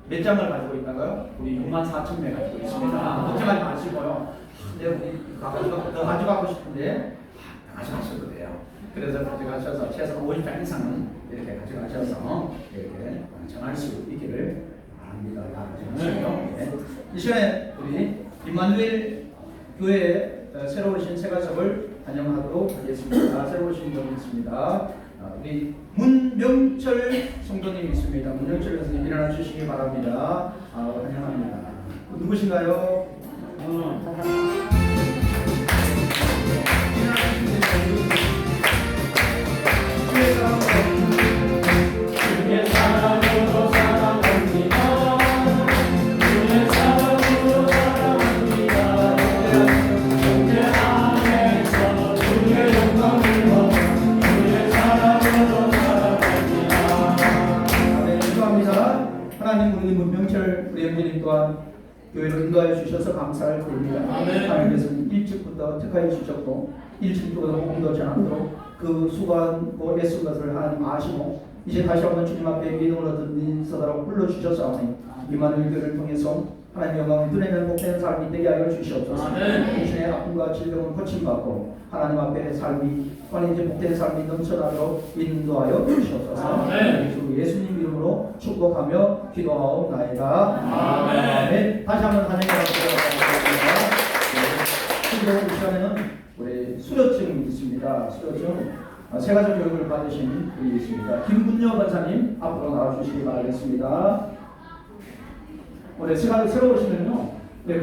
몇 장을 가지고 있다고요? 우리 64,000명 가지고 있습니다. 걱정하지 마시고요. 근데 우리 더 가져가고 싶은데 가져가셔도 돼요. 그래서 가져가셔서 최소 50장 이상은 이렇게 가져가셔서 이렇게 정할 수 있기를 바랍니다. 네. 이 시간에 우리 임마누엘 교회 새로 오신 새 가족을 환영하도록 하겠습니다. 새로 오신 분이 있습니다. 우리 문명철 성도님이 있습니다. 문명철 선생님 일어나 주시기 바랍니다. 환영합니다. 누구신가요? 하나님 우리 문명철 우리 형제님 또한 교회로 인도하여 주셔서 감사를 드립니다. 하나님께서는 일찍부터 특하여 주셨고 일찍부터 복음도 전하도록 그 수고하고 애쓴 것을 하나님 아시고 이제 다시 한번 주님 앞에 믿음을 얻은 인서다라고 불러주셨사오니 임마누엘 교회를 통해서 하나님의 영광을 드러내는 복된 삶이 되게 하여 주시옵소서. 당신의 아픔과 질병을 고침받고 하나님 앞에 삶이 이제 복된 삶이 넘쳐나도록 인도하여 주시옵소서. 예수님 이름으로 축복하며 기도하옵나이다. 아멘. 다시 한번 환영해 주시기 바랍니다. 이 시간에는 우리 수료증이 있습니다. 수료증 세가족 교육을 받으신 분이 있습니다. 김분여 권사님 앞으로 나와주시기 바라겠습니다. 올해 새로 오시면요,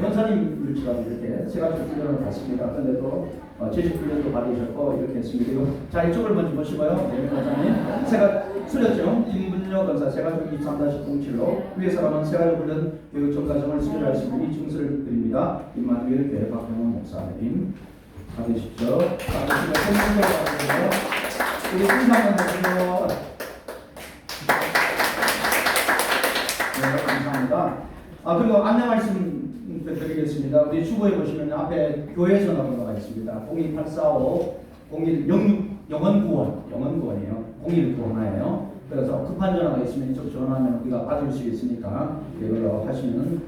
권사님 일처럼 이렇게 세가족 훈련을 받습니다. 그런데 또 제식 훈련도 받으셨고 이렇게 했습니다. 그리고 자 이쪽을 먼저 보시고요, 권사님 수료증 김분여 권사 세가족 23-07로 위에서라면 세가족 훈련 교육 전과정을 수료할 수 있는 이 증서를 드립니다. 임마누엘 교회 박병원 목사님 받으십시오. 받으시면 선물로 받으세요. 우리 인사만 하시고 네, 감사합니다. 그리고 안내 말씀 드리겠습니다. 우리 주보에 보시면 앞에 교회 전화번호가 있습니다. 02845-0166 영원구원이에요. 0191이에요. 그래서 급한 전화가 있으면 이쪽 전화하면 우리가 받을 수 있으니까 이걸로 하시면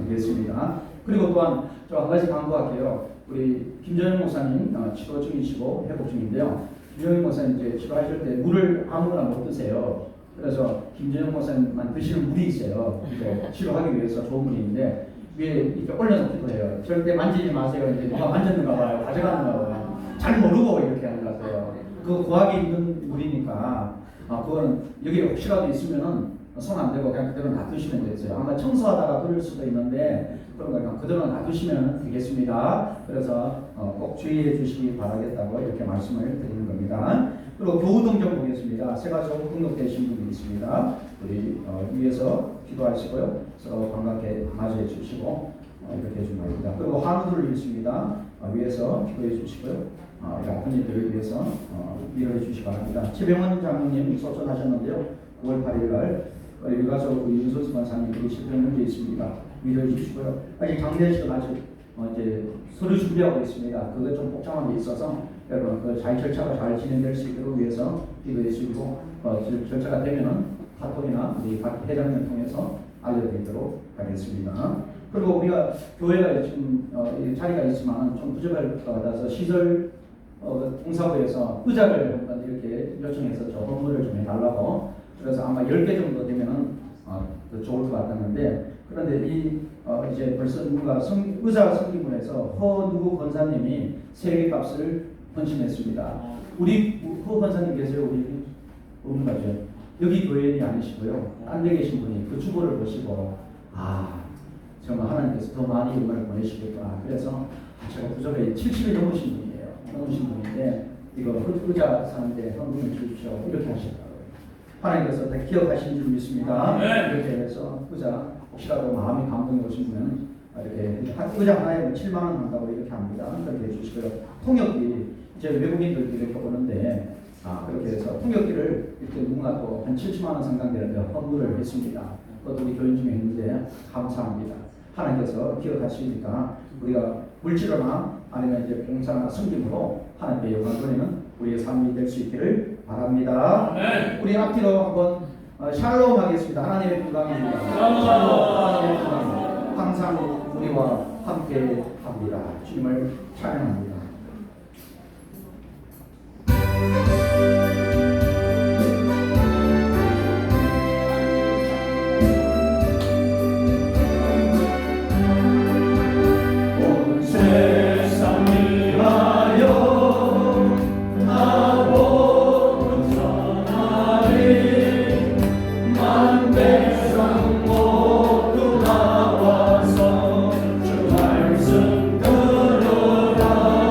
되겠습니다. 그리고 또한 저 한 가지 강조할게요. 우리 김전영 목사님 치료 중이시고 회복 중인데요. 김전영 목사님 이제 치료하실 때 물을 아무거나 못 드세요. 그래서 김전영 목사님만 드시는 물이 있어요. 이제 치료하기 위해서 좋은 물인데 위에 이렇게 올려놓기도 해요. 절대 만지지 마세요. 이제 누가 만졌는가 봐요. 가져가는가 봐요. 잘 모르고 이렇게 하는 것 같아요. 그 구하기 힘든 물이니까 그거는 여기 혹시라도 있으면은 손 안 대고 그냥 그대로 놔두시면 되세요. 아마 청소하다가 그럴 수도 있는데 그런 거 그냥 그대로 놔두시면 되겠습니다. 그래서 꼭 주의해 주시기 바라겠다고 이렇게 말씀을 드리는 겁니다. 그리고 교우동 좀 보겠습니다. 세 가지 등록되신 분이 있습니다. 우리 위에서 기도하시고요. 서로 반갑게 맞이해 주시고 이렇게 해주는 겁니다. 그리고 한우들을 있습니다. 위에서 기도해 주시고요. 아픈 이들을 위해서 위로해 주시기 바랍니다. 최병원 장로님 소천하셨는데요. 9월 8일 날 일가족 우리 윤소수 권사님들이 실패 문제 있습니다. 위로해 주시고요. 아직 장례식은 아직 이제 서류 준비하고 있습니다. 그거 좀 복잡한 게 있어서 여러분 그 잘 절차가 잘 진행될 수 있도록 위해서 기도해 주시고 절차가 되면은 카톡이나 우리 각 회장님 통해서 알려드리도록 하겠습니다. 그리고 우리가 교회가 지금 자리가 있지만 좀 부족할 것 같아서 시설 공사부에서 의자를 한번 이렇게 요청해서 저 업무를 좀 해달라고. 그래서 아마 10개 정도 되면은 더 좋을 것 같았는데 그런데 이제 벌써 누가 의자 승인문에서 허누구 권사님이 세계값을 헌신했습니다. 우리 허 권사님 계세요? 우리 없는 거죠. 여기 교회인이 아니시고요. 딴 데 계신 분이 그 주보를 보시고 정말 하나님께서 더 많이 응원을 보내시겠구나. 그래서 제가 부족해 70이 넘으신 분이에요. 넘으신 분인데 이거 의자 사는데 헌금을 주십시오. 이렇게 하시더라고요. 하나님께서 다 기억하신 줄 믿습니다. 이렇게 해서 의자 혹시라도 마음이 감동이 오신 분은 이렇게 의자 하나에 7만 원 한다고 이렇게 합니다. 그렇게 해주시고요. 통역비 이제 외국인들도 이렇게 오는데 그렇게 해서 통역비를 이렇게 누군가 또 한 70만 원 상당 되는데 헌금을 했습니다. 그것도 우리 교인 중에 있는데 감사합니다. 하나님께서 기억하시니까 우리가 물질로나 아니면 이제 봉사나 섬김으로 하나님께 영광 돌리는 우리의 삶이 될 수 있기를 바랍니다. 우리 앞뒤로 한번 샬롬 하겠습니다. 하나님의 평강입니다. 하나님의 평강 항상 우리와 함께 합니다. 주님을 찬양합니다. 주 말씀 들으라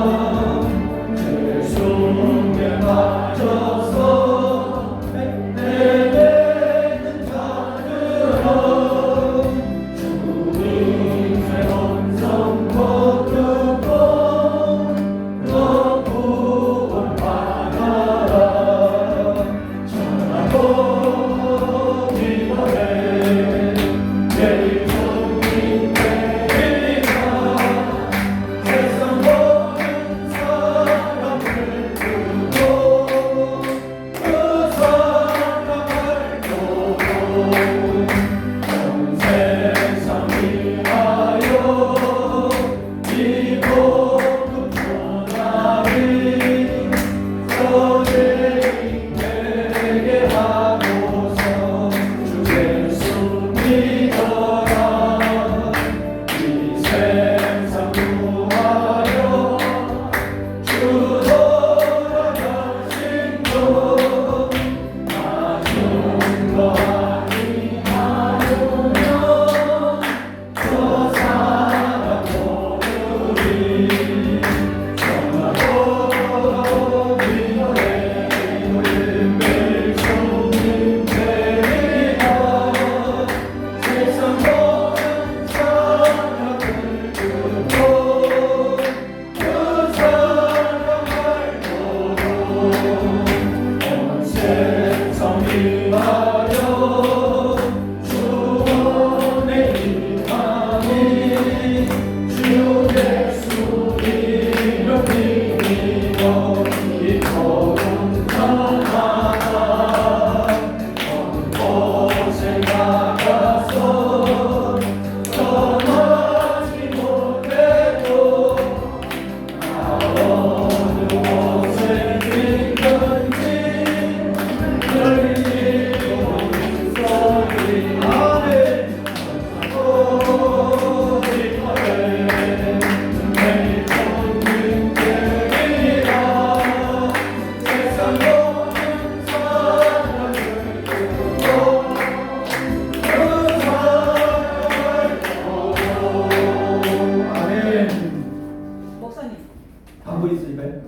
있으니까요?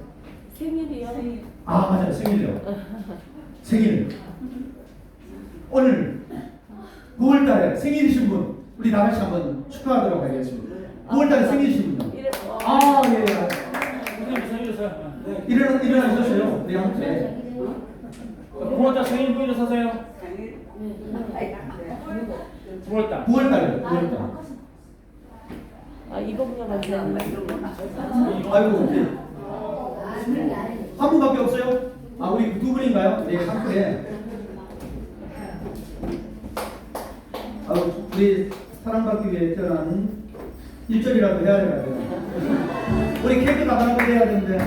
생일이요? 아 맞아요, 생일이요. 생일. 오늘 9월달에 생일이신 분 우리 다 같이 한번 축하하도록 하겠습니다. 9월달에 생일이신 분요. 아 예. 선생님 생일이세요? 네. 일어나셨어요? 네, 한테. 9월달 생일 보이는 서세요. 9월달. 9월달에 9월달. 아 이봉렬 선생님. 아이고 네. 한 분밖에 없어요? 아 우리 두 분인가요? 네, 한 분에. 아 우리 사랑받기 위해 태어난 1절이라도 해야 되나요? 우리 케이크 나가는 거 해야 되는데.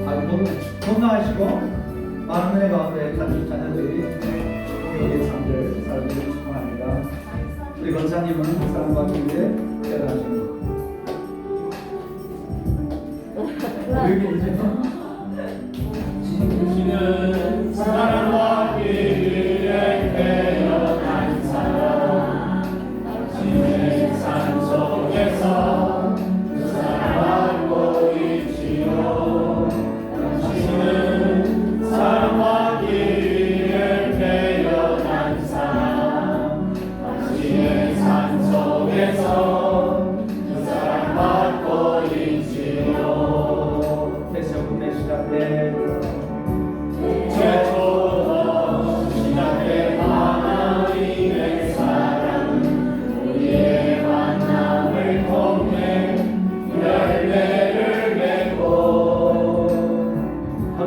아 너무 건강하시고 많은 은혜 가운데 가진 자녀들이 여기 참들 살기를 축원합니다. 우리 권사님은 사랑받기 위해 태어나십니다. 여기 이제 당신은 사랑받기 위해 태어난 사람 당신의 삶 속에서 그 사랑받고 있지요 당신은 사랑받기 위해 태어난 사람 당신의 삶 속에서 그 사랑받고 있지요 대세분의 시간에 최초로 시작된 하나님의 사랑은 우리의 만남을 통해 열매를 맺고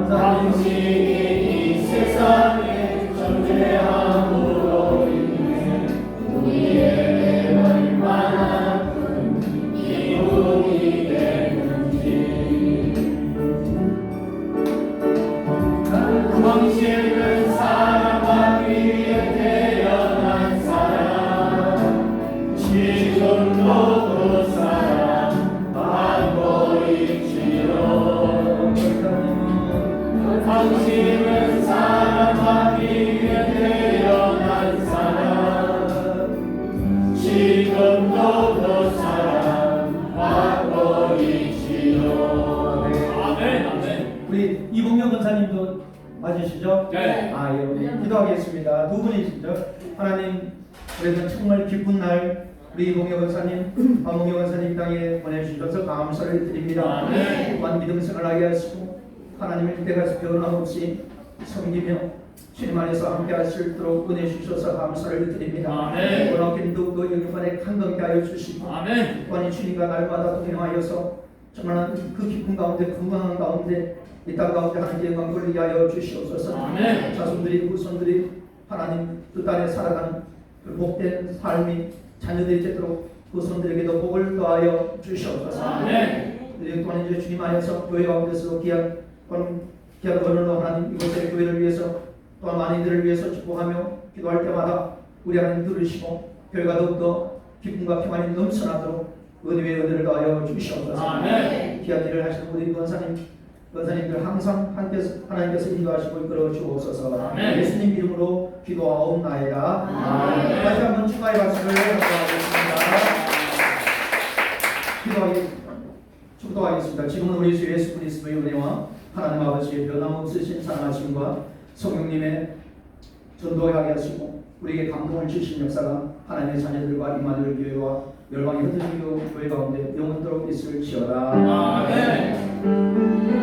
당신이 이 세상에 존재함으로 인해 우리에게 얼마나 큰 기쁨이 되는지 당신은 사랑받기 위해 태어난 사람 지금도 그 사랑받고 있지요 당신은 사랑받기 위해 태어난 사람 지금도 그 사랑받고 있지요 아멘 아멘 우리 이봉영 권사님도 맞으시죠? 네. 아, 예, 우리 기도하겠습니다. 두 분이시죠? 하나님, 그래도 정말 기쁜 날 우리 이봉영 권사님, 박봉영 권사님 땅에 보내주셔서 감사를 드립니다. 아멘. 또한 믿음 생활하게 하시고 하나님의 때가 변함없이 섬기며 주님 안에서 함께 할 수 있도록 은혜 주셔서 감사를 드립니다. 아멘. 오늘 더욱더 여기만에 강건케 하여 주시고 아멘. 또한 주님과 날마다 동행하여서 정말 그 기쁨 가운데 건강한 가운데 이 땅 가운데 하나님의 영광 돌리게 하여 주시옵소서. 아멘. 자손들이 후손들이 하나님 그 땅에 살아가는 그 복된 삶이 자녀들이 되도록 후손들에게도 복을 더하여 주시옵소서. 아멘. 또한 이제 주님 안에서 교회 가운데서 귀한 언어로 하나님 이곳의 교회를 위해서 또한 많은 이들을 위해서 축복하며 기도할 때마다 우리 하나님 들으시고 교회가 더욱더 기쁨과 평안이 넘쳐나도록 은혜의 은혜를 더하여 주시옵소서. 아멘. 귀한 일을 하시는 우리 권사님들 항상 하나님께서 인도하시고 이끌어 주옵소서. 아멘. 예수님 이름으로 기도하옵나이다. 아멘. 다시 한번 축하의 박수를 축도하겠습니다. 지금은 우리 주 예수 그리스도의 은혜와 하나님 아버지의 변함없으신 사랑하심과 성령님의 전도하게 하시고 우리에게 감동을 주신 역사가 하나님의 자녀들과 임마누엘 교회와 열방의 흔들리교 교회 가운데 영원토록 있을지어다. 아멘.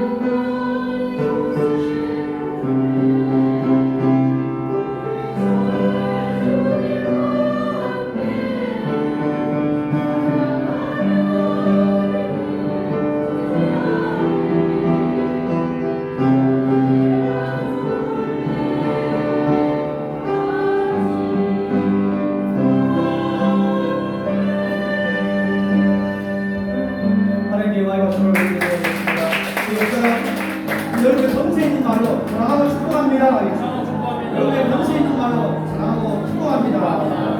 하나님의 영광과 박수를 드리겠습니다. 여러분의 권세 있는 말로 사랑하고 축복합니다. 여러분의 권세 있는 말로 사랑하고 축복합니다.